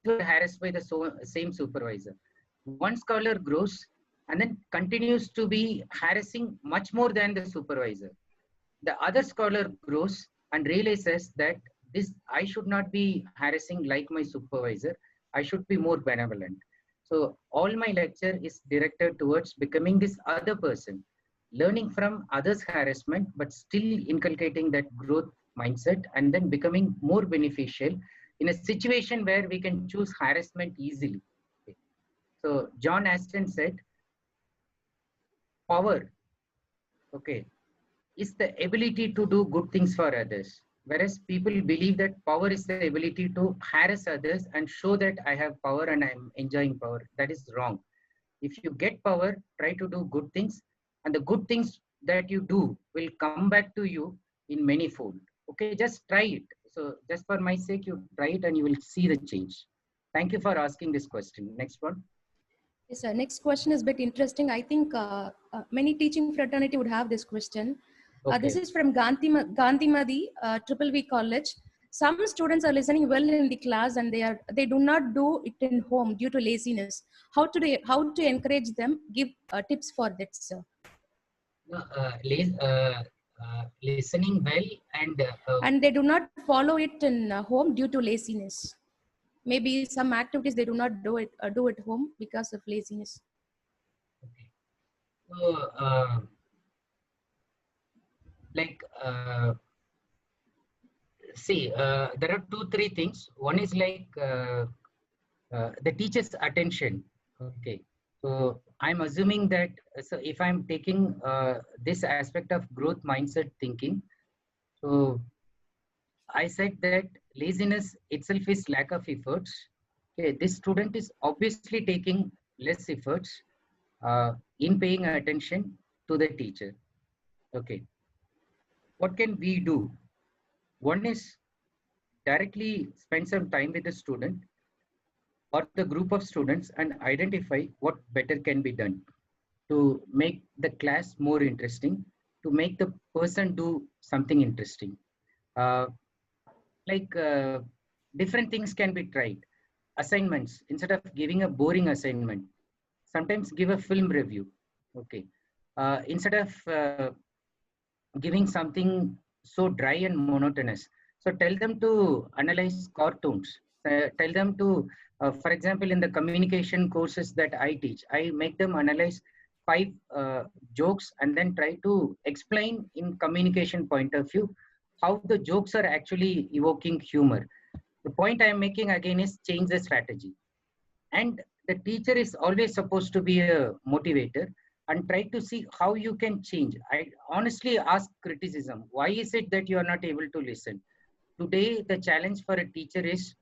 harassed by the same supervisor. One scholar grows and then continues to be harassing much more than the supervisor. The other scholar grows and realizes that this, I should not be harassing like my supervisor. I should be more benevolent. So all my lecture is directed towards becoming this other person, learning from others' harassment, but still inculcating that growth mindset and then becoming more beneficial in a situation where we can choose harassment easily. Okay. So John Aston said, power, okay, is the ability to do good things for others. Whereas people believe that power is the ability to harass others and show that I have power and I'm enjoying power. That is wrong. If you get power, try to do good things, and the good things that you do will come back to you in many fold. Okay, just try it. So just for my sake, you try it and you will see the change. Thank you for asking this question. Next one. Yes, sir. Next question is a bit interesting. I think many teaching fraternity would have this question. This Okay. is from Gandhimadi, Triple V College. Some students are listening well in the class and they do not do it in home due to laziness. How to encourage them? Give tips for that, sir. Listening well and they do not follow it in home due to laziness. Maybe some activities they do not do at home because of laziness. okay. So see, there are 2-3 things. One is like the teacher's attention. Okay. So I'm assuming that, so if I'm taking this aspect of growth mindset thinking, so I said that laziness itself is lack of efforts. Okay, this student is obviously taking less efforts in paying attention to the teacher. Okay, what can we do? One is directly spend some time with the student or the group of students and identify what better can be done to make the class more interesting, to make the person do something interesting. Uh, different things can be tried. Assignments, instead of giving a boring assignment, sometimes give a film review. Okay. Instead of giving something so dry and monotonous, so tell them to analyze cartoons. Tell them to, for example, in the communication courses that I teach, I make them analyze 5 jokes and then try to explain in communication point of view how the jokes are actually evoking humor. The point I am making again is change the strategy. And the teacher is always supposed to be a motivator and try to see how you can change. I honestly ask criticism. Why is it that you are not able to listen? Today, the challenge for a teacher is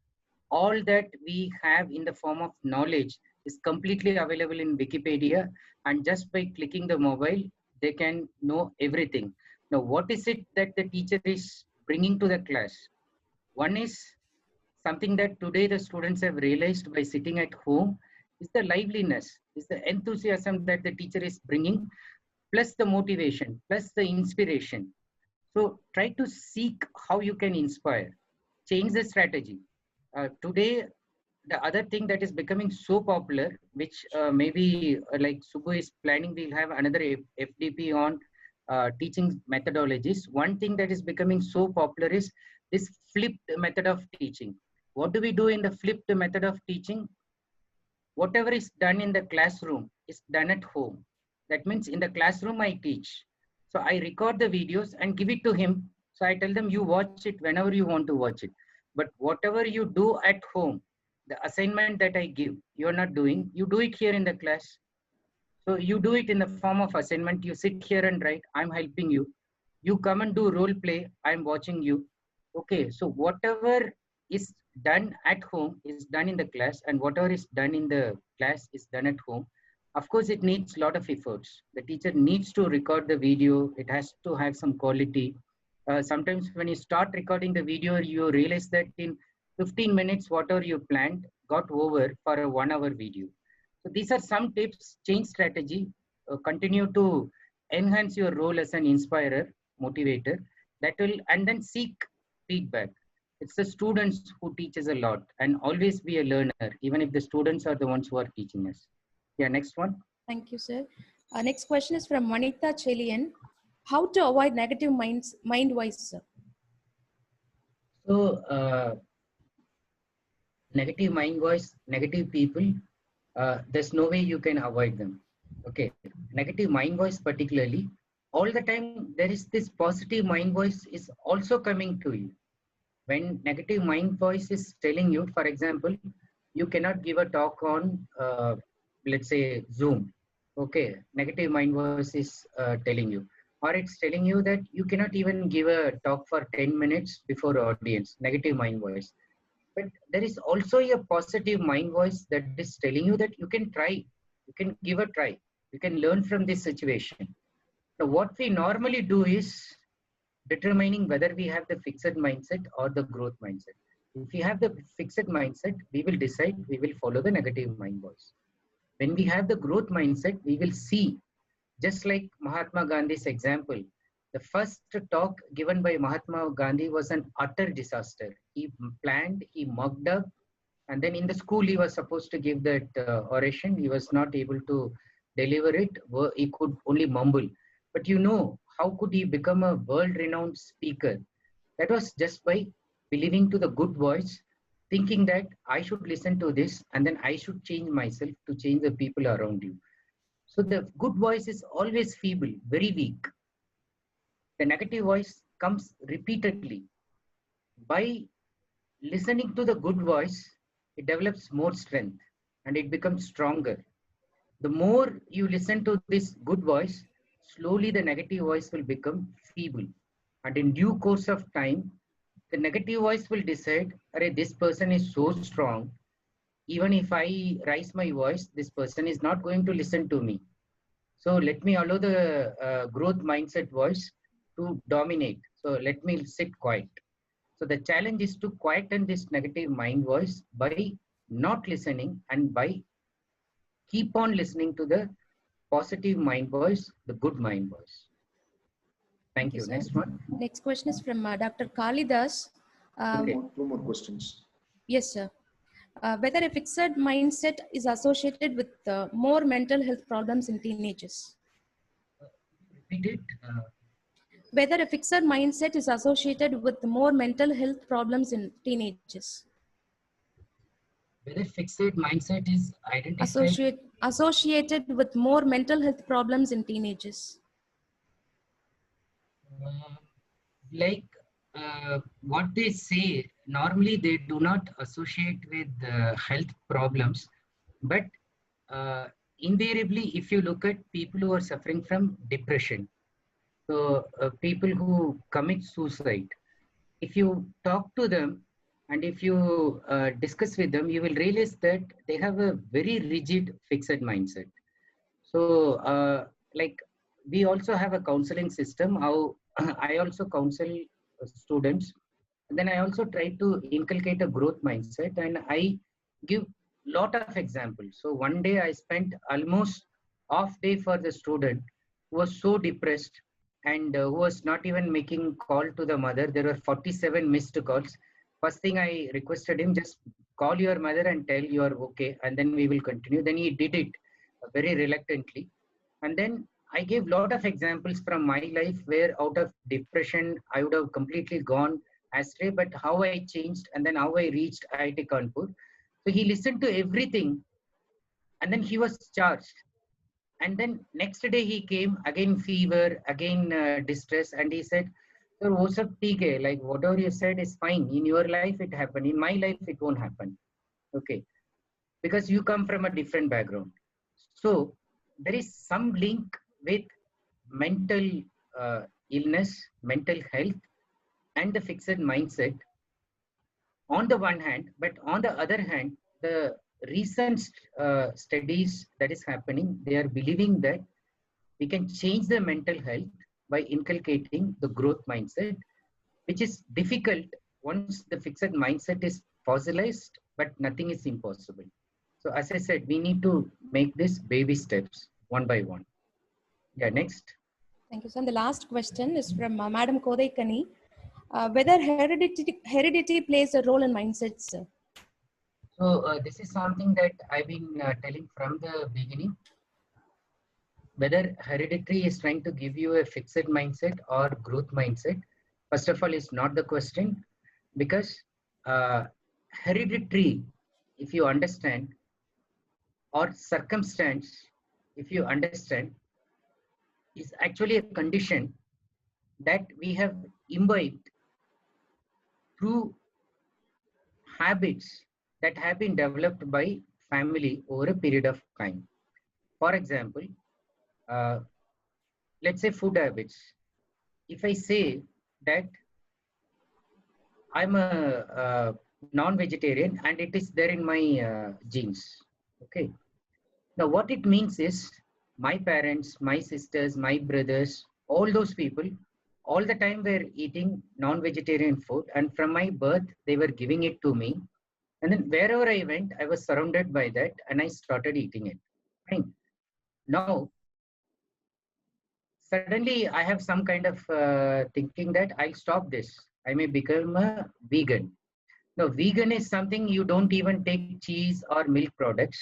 all that we have in the form of knowledge is completely available in Wikipedia, and just by clicking the mobile, they can know everything. Now, what is it that the teacher is bringing to the class? One is something that today the students have realized by sitting at home is the liveliness, is the enthusiasm that the teacher is bringing, plus the motivation, plus the inspiration. So try to seek how you can inspire, change the strategy. Today, the other thing that is becoming so popular, which maybe like Subbu is planning, we'll have another FDP on teaching methodologies. One thing that is becoming so popular is this flipped method of teaching. What do we do in the flipped method of teaching? Whatever is done in the classroom is done at home. That means in the classroom I teach. So I record the videos and give it to him. So I tell them, you watch it whenever you want to watch it. But whatever you do at home, the assignment that I give, you're not doing, you do it here in the class. So you do it in the form of assignment. You sit here and write, I'm helping you. You come and do role play, I'm watching you. Okay, so whatever is done at home is done in the class, and whatever is done in the class is done at home. Of course, it needs a lot of efforts. The teacher needs to record the video. It has to have some quality. Sometimes when you start recording the video, you realize that in 15 minutes, whatever you planned got over for a 1 hour video. So these are some tips, change strategy, continue to enhance your role as an inspirer, motivator, that will, and then seek feedback. It's the students who teaches a lot, and always be a learner, even if the students are the ones who are teaching us. Yeah, next one. Thank you, sir. Next question is from Manita Chelian. How to avoid negative mind voice, sir? So, negative mind voice, negative people, there's no way you can avoid them. Okay, negative mind voice particularly, all the time there is this positive mind voice is also coming to you. When negative mind voice is telling you, for example, you cannot give a talk on, let's say, Zoom. Okay, negative mind voice is telling you. Or it's telling you that you cannot even give a talk for 10 minutes before audience, negative mind voice. But there is also a positive mind voice that is telling you that you can try, you can give a try, you can learn from this situation. Now, what we normally do is determining whether we have the fixed mindset or the growth mindset. If we have the fixed mindset, we will decide, we will follow the negative mind voice. When we have the growth mindset, we will see, just like Mahatma Gandhi's example, the first talk given by Mahatma Gandhi was an utter disaster. He planned, he mugged up, and then in the school he was supposed to give that oration. He was not able to deliver it. He could only mumble. But you know, how could he become a world-renowned speaker? That was just by believing to the good voice, thinking that I should listen to this and then I should change myself to change the people around you. So the good voice is always feeble, very weak. The negative voice comes repeatedly. By listening to the good voice, it develops more strength and it becomes stronger. The more you listen to this good voice, slowly the negative voice will become feeble. And in due course of time, the negative voice will decide, this person is so strong. Even if I raise my voice, this person is not going to listen to me. So let me allow the growth mindset voice to dominate. So let me sit quiet. So the challenge is to quieten this negative mind voice by not listening and by keep on listening to the positive mind voice, the good mind voice. Thank you. Sir. Next one. Next question is from Dr. Kalidas. Okay. Two more questions. Yes, sir. Whether a fixed mindset is associated with more mental health problems in teenagers. Repeat it. Whether a fixed mindset is associated with more mental health problems in teenagers. Whether fixed mindset is identified. Associated with more mental health problems in teenagers. What they say, normally they do not associate with health problems, but invariably, if you look at people who are suffering from depression, so people who commit suicide, if you talk to them and if you discuss with them, you will realize that they have a very rigid fixed mindset. So like we also have a counseling system, how I also counsel students. And then I also try to inculcate a growth mindset and I give lot of examples. So one day I spent almost half day for the student who was so depressed. and who was not even making call to the mother. There were 47 missed calls. First thing I requested him, just call your mother and tell you are okay, and then we will continue. Then he did it very reluctantly. And then I gave lot of examples from my life where out of depression, I would have completely gone astray, but how I changed and then how I reached IIT Kanpur. So he listened to everything and then he was charged. And then next day he came, again fever, again distress, and he said, "Sir, wo sab theek hai, like whatever you said is fine. In your life it happened. In my life it won't happen." Okay, because you come from a different background. So there is some link with mental illness, mental health, and the fixed mindset on the one hand, but on the other hand, the recent studies that is happening, they are believing that we can change the mental health by inculcating the growth mindset, which is difficult once the fixed mindset is fossilized, but nothing is impossible. So as I said, we need to make this baby steps one by one. Yeah, next. Thank you, sir. And the last question is from Madam Kodaikani. Whether heredity plays a role in mindsets, sir? So this is something that I've been telling from the beginning. Whether hereditary is trying to give you a fixed mindset or growth mindset, first of all, is not the question, because hereditary, if you understand, or circumstance, if you understand, is actually a condition that we have imbibed through habits that have been developed by family over a period of time. For example, let's say food habits. If I say that I'm a non-vegetarian and it is there in my genes, okay. Now what it means is my parents, my sisters, my brothers, all those people, all the time were eating non-vegetarian food, and from my birth they were giving it to me, and then wherever I went, I was surrounded by that, and I started eating it. Fine. Now suddenly I have some kind of thinking that I'll stop this. I may become a vegan. Now, vegan is something you don't even take cheese or milk products.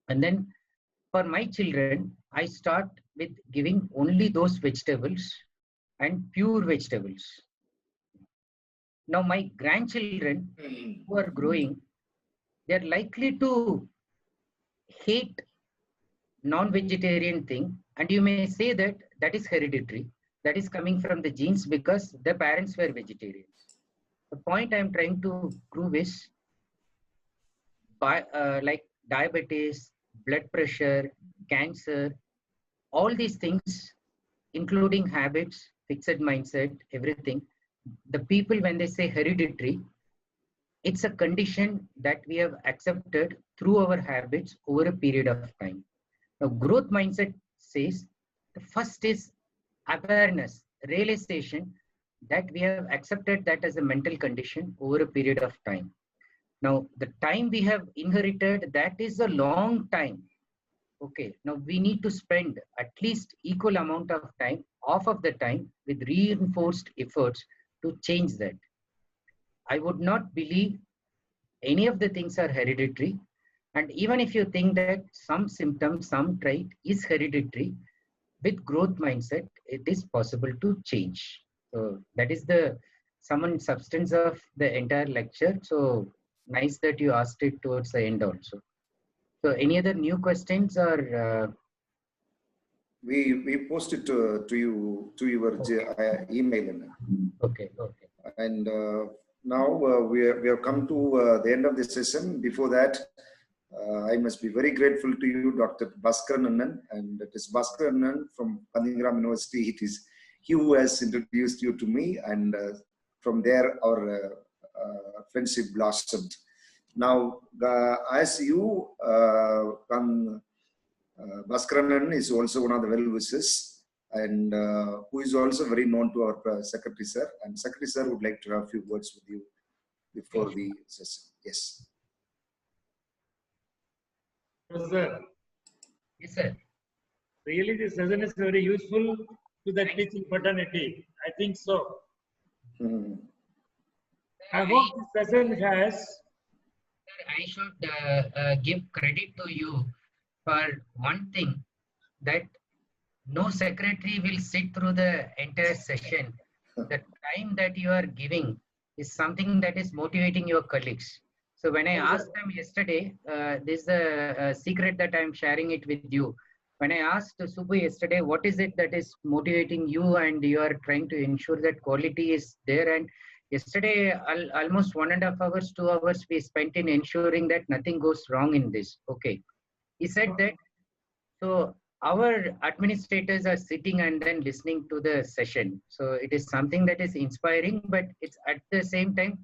And then for my children, I start with giving only those vegetables and pure vegetables. Now, my grandchildren who are growing, they're likely to hate non-vegetarian thing, and you may say that that is hereditary, that is coming from the genes because the parents were vegetarians. The point I'm trying to prove is like diabetes, blood pressure, cancer, all these things, including habits, fixed mindset, everything, the people, when they say hereditary, it's a condition that we have accepted through our habits over a period of time. Now, growth mindset says the first is awareness, realization that we have accepted that as a mental condition over a period of time. Now, the time we have inherited, that is a long time. Okay, now we need to spend at least equal amount of time, half of the time, with reinforced efforts to change that. I would not believe any of the things are hereditary. And even if you think that some symptom, some trait is hereditary, with growth mindset, it is possible to change. So that is the sum and substance of the entire lecture. So nice that you asked it towards the end also. So any other new questions or? We post it to you to your email. Okay. And now we have come to the end of the session. Before that, I must be very grateful to you, Dr. Bhaskaranan, and it is Bhaskaranan from Pandingram University. It is he who has introduced you to me, and from there our friendship blossomed. Now, as you come, Bhaskaranan is also one of the well-wishers, and who is also very known to our Secretary Sir. And Secretary Sir would like to have a few words with you before the session. Yes. Yes, sir. Yes, sir. Really, this session is very useful to the teaching fraternity. I think so. Hmm. I hope this session has. I should give credit to you for one thing, that no secretary will sit through the entire session. The time that you are giving is something that is motivating your colleagues. So when I asked them yesterday, this is a secret that I'm sharing it with you. When I asked Subbu yesterday, what is it that is motivating you and you are trying to ensure that quality is there, and yesterday almost 1.5 hours, 2 hours we spent in ensuring that nothing goes wrong in this. Okay. He said that, so our administrators are sitting and then listening to the session. So it is something that is inspiring, but it's at the same time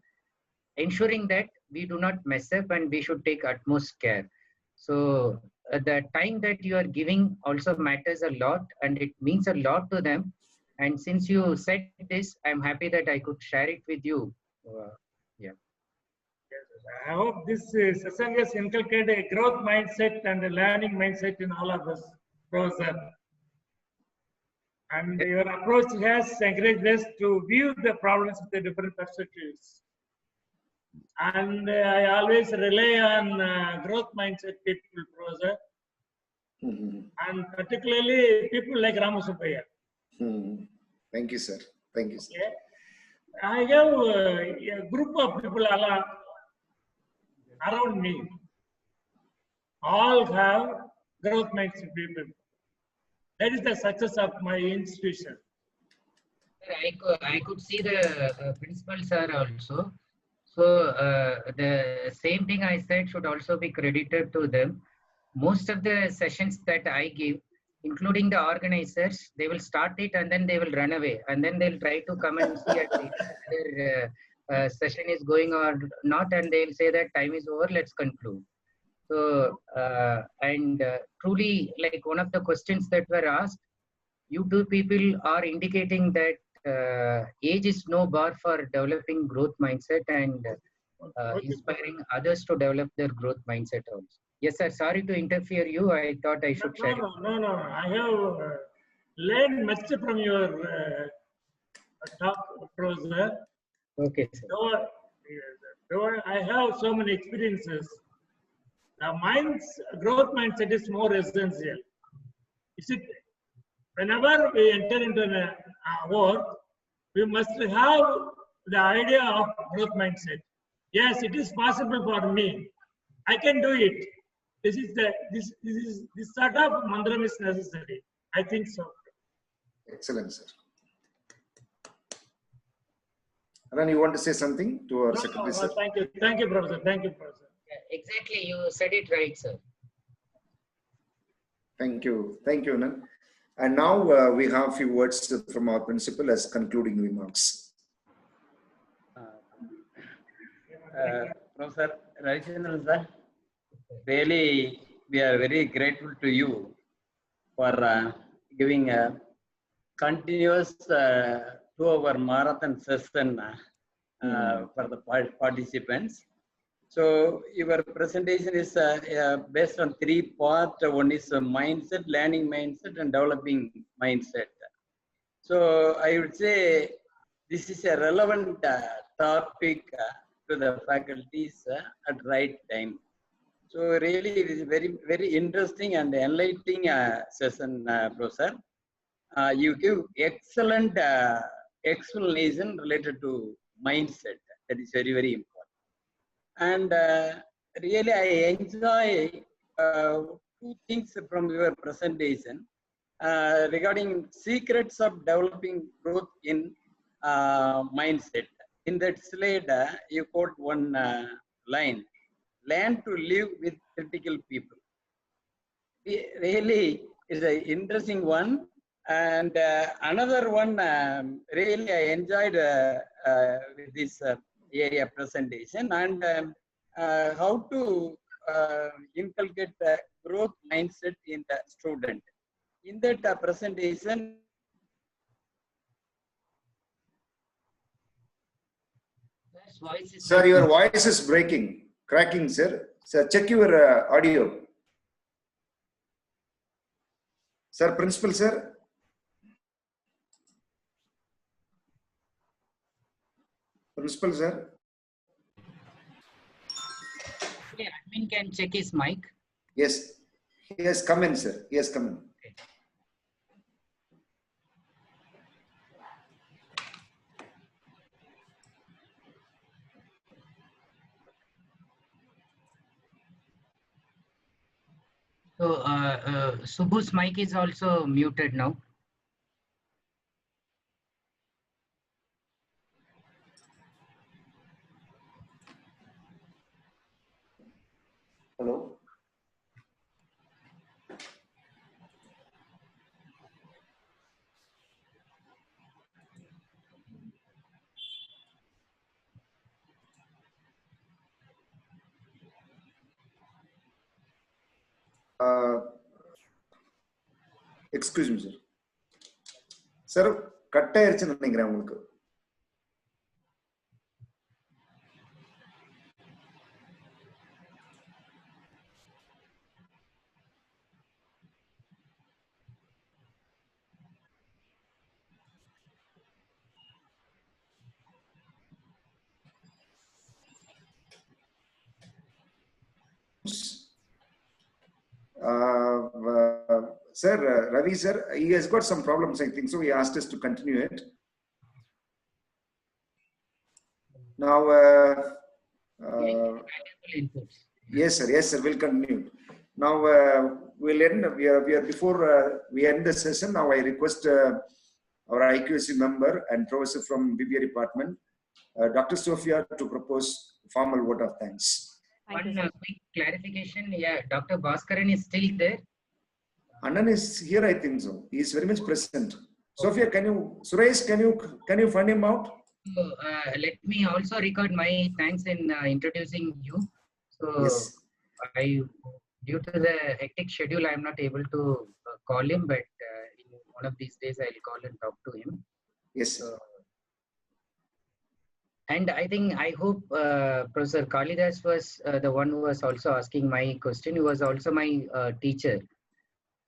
ensuring that we do not mess up and we should take utmost care. So the time that you are giving also matters a lot, and it means a lot to them. And since you said this, I'm happy that I could share it with you. Yeah. I hope this session has inculcated a growth mindset and a learning mindset in all of us, Professor. And your approach has encouraged us to view the problems with the different perspectives. And I always rely on growth mindset people, Professor. And particularly people like Ramasubaya. Thank you, sir. Thank you, sir. Okay. I have a group of people around me. All have growth mindset people. That is the success of my institution. I could see the principal sir also. So the same thing I said should also be credited to them. Most of the sessions that I give, including the organizers, they will start it and then they will run away, and then they'll try to come and see whether session is going or not, and they'll say that time is over, let's conclude. So truly, like one of the questions that were asked, you two people are indicating that age is no bar for developing growth mindset and inspiring others to develop their growth mindset also. Yes, sir. Sorry to interfere you. I thought I should share. No. I have learned much from your talk, Professor. Okay, sir. Though I have so many experiences, the growth mindset is more essential. Whenever we enter into a work, we must have the idea of growth mindset. Yes, it is possible for me. I can do it. This sort of mandram is necessary. I think so. Excellent, sir. Anan, you want to say something to our secretary, sir? Thank you, Professor. Thank you, Professor. Yeah, exactly, you said it right, sir. Thank you, Anan. And now we have a few words from our principal as concluding remarks. Professor Ravichandran sir, really we are very grateful to you for giving a continuous 2-hour marathon session for the participants. So your presentation is based on 3 parts. One is mindset, learning mindset, and developing mindset. So I would say this is a relevant topic to the faculties at right time. So really it is very, very interesting and enlightening session, Professor. You give excellent explanation related to mindset. That is very, very important. And really I enjoy 2 things from your presentation regarding secrets of developing growth in mindset. In that slide, you quote one line, learn to live with critical people. Really is an interesting one. And another one, really I enjoyed with this area presentation, and how to inculcate the growth mindset in the student. In that presentation, Sir, your voice is breaking, cracking, sir. Sir, check your audio. Sir, principal, sir. Principal, sir. Yeah, admin can check his mic. Yes, he has come in, sir. He has come in. Okay. So Subhu's mic is also muted now. Hello. Excuse me, sir. Sir, cut ஆயிருச்சுன்னு நினைக்கிறேன் உங்களுக்கு. Sir, Ravi sir, he has got some problems, I think, so he asked us to continue it. Now, yes, sir, we'll continue. Now, we'll end. We are before we end the session. Now, I request our IQAC member and professor from BBA department, Dr. Sophia, to propose formal vote of thanks. One quick clarification. Yeah, Dr. Bhaskaran is still there. Anand is here, I think so. He is very much present. Sophia, Suresh, can you find him out? So, let me also record my thanks in introducing you. So, Yes. Due to the hectic schedule, I am not able to call him, but in one of these days, I'll call and talk to him. Yes. And I hope Professor Kalidas was the one who was also asking my question. He was also my teacher.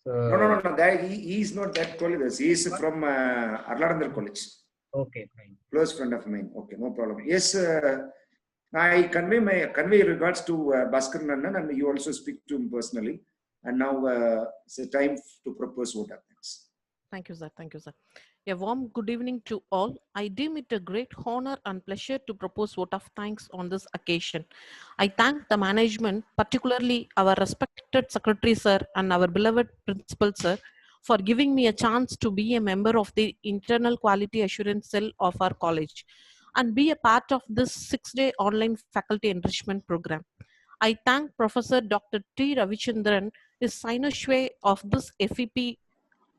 So, No. He is not that college. He is from Arladandar College. Okay, fine. Close friend of mine. Okay, no problem. Yes, I convey regards to Bhaskar Nandan, and you also speak to him personally. And now it's a time to propose vote of thanks. Thank you, sir. Thank you, sir. A warm good evening to all. I deem it a great honor and pleasure to propose vote of thanks on this occasion. I thank the management, particularly our respected secretary, sir, and our beloved principal, sir, for giving me a chance to be a member of the internal quality assurance cell of our college and be a part of this 6-day online faculty enrichment program. I thank Professor Dr. T. Ravichandran, his cynosure of this FEP.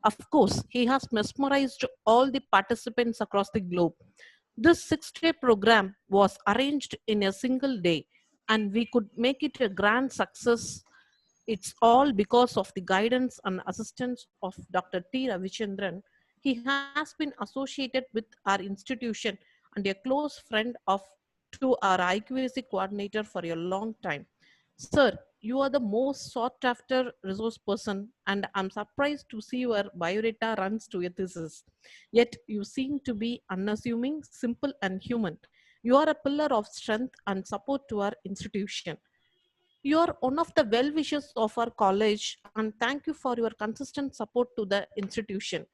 Of course, he has mesmerized all the participants across the globe. This 6-day program was arranged in a single day, and we could make it a grand success. It's all because of the guidance and assistance of Dr. T. Ravichandran. He has been associated with our institution and a close friend to our IQAC coordinator for a long time. Sir, you are the most sought after resource person, and I'm surprised to see your biodata runs to a thesis. Yet you seem to be unassuming, simple, and human. You are a pillar of strength and support to our institution. You are one of the well-wishers of our college, and thank you for your consistent support to the institution.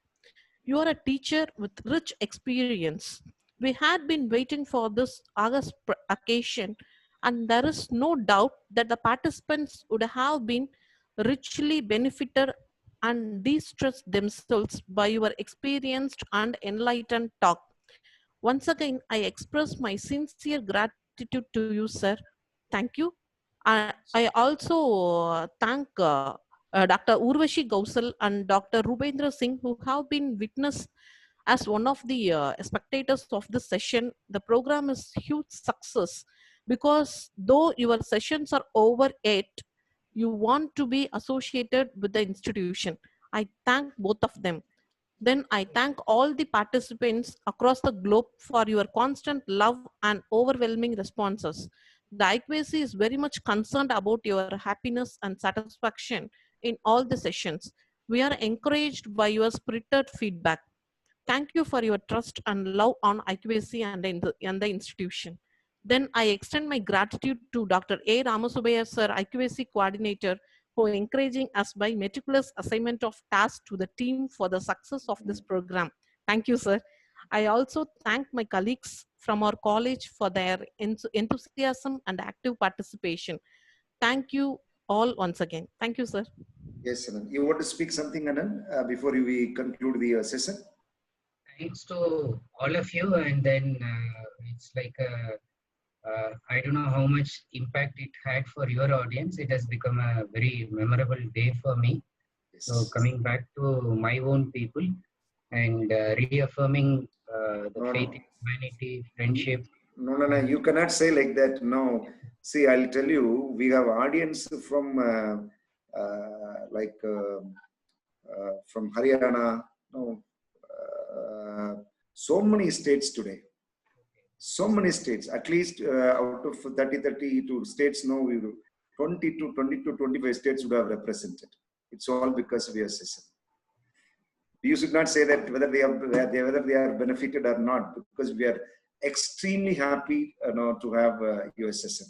You are a teacher with rich experience. We had been waiting for this August occasion, and there is no doubt that the participants would have been richly benefited and de-stressed themselves by your experienced and enlightened talk. Once again, I express my sincere gratitude to you, sir. Thank you. I also thank Dr.Urvashi Kaushal and Dr. Rubendra-Singh, who have been witness as one of the spectators of this session. The program is huge success because though your sessions are over yet, you want to be associated with the institution. I thank both of them. Then I thank all the participants across the globe for your constant love and overwhelming responses. The IQAC is very much concerned about your happiness and satisfaction in all the sessions. We are encouraged by your spirited feedback. Thank you for your trust and love on IQAC and the institution. Then I extend my gratitude to Dr. A. Ramasubaya sir, IQAC coordinator, for encouraging us by meticulous assignment of tasks to the team for the success of this program. Thank you, sir. I also thank my colleagues from our college for their enthusiasm and active participation. Thank you all once again. Thank you, sir. Yes, Anand. You want to speak something, Anand, before we conclude the session? Thanks to all of you, and then it's like I don't know how much impact it had for your audience. It has become a very memorable day for me. Yes. So coming back to my own people and reaffirming the faith in humanity, friendship. No, you cannot say like that. No. See, I'll tell you, we have audience from from Haryana, no, so many states today. So many states, at least out of 32 states, no, we 20 to 25 states would have represented. It's all because of your session. You should not say that whether they are benefited or not, because we are extremely happy to have your session.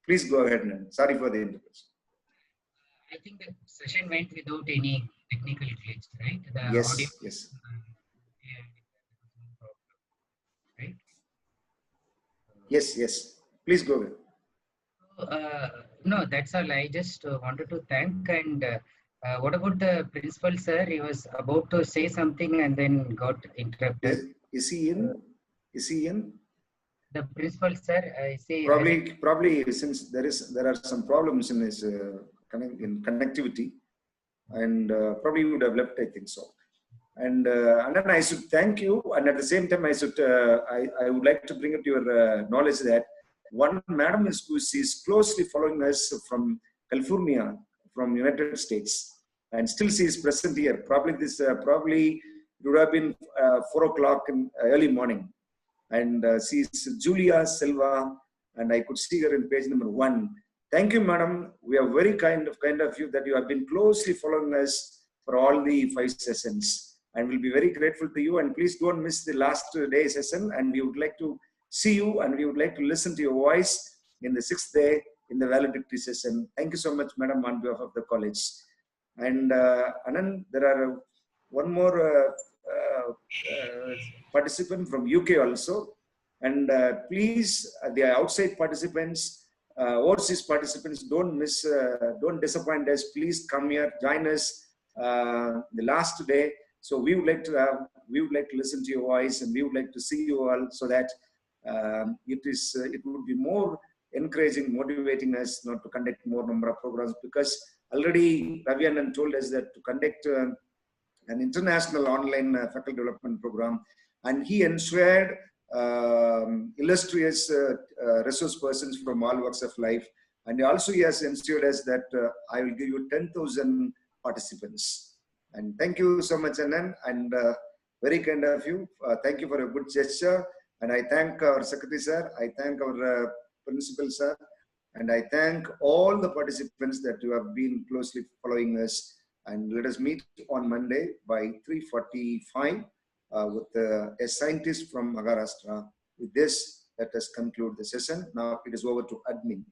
Please go ahead, and sorry for the interruption. I think the session went without any technical glitch, right? The Yes, audio, yes. Right? Yes, yes. Please go ahead. No, that's all. I just wanted to thank. And what about the principal, sir? He was about to say something and then got interrupted. Is he in? Is he in? The principal, sir, I say probably since there are some problems in his connectivity, and probably he would have left. I think so. And then I should thank you, and at the same time, I would like to bring up your knowledge that one madam is closely following us from California, from United States, and still she is present here. Probably it would have been 4 o'clock in early morning, and she is Julia Silva, and I could see her in page number 1. Thank you, madam. We are very kind of you that you have been closely following us for all the 5 sessions. And we'll be very grateful to you. And please don't miss the last day session. And we would like to see you, and we would like to listen to your voice in the 6th day in the valedictory session. Thank you so much, madam, on behalf of the college. And Anand, there are one more participant from UK also. And please, the outside participants, overseas participants, don't disappoint us. Please come here, join us the last day. So we would like to listen to your voice, and we would like to see you all, so that it would be more encouraging, motivating us not to conduct more number of programs, because already Ravi Anand told us that to conduct an international online faculty development program, and he ensured illustrious resource persons from all walks of life, and also he has ensured us that I will give you 10,000 participants. And thank you so much, Anand, and very kind of you. Thank you for a good gesture. And I thank our secretary, sir. I thank our principal, sir. And I thank all the participants that you have been closely following us. And let us meet on Monday by 3:45 with a scientist from Maharashtra. With this, let us conclude the session. Now it is over to admin.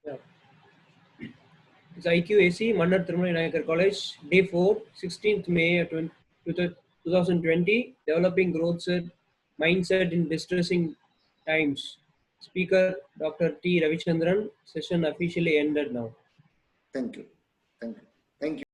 Yeah. It's IQAC, Mannar Tirumali Nayakar College, day 4, 16th May 2020, Developing Growth Mindset in Distressing Times. Speaker, Dr. T. Ravichandran. Session officially ended now. Thank you. Thank you. Thank you.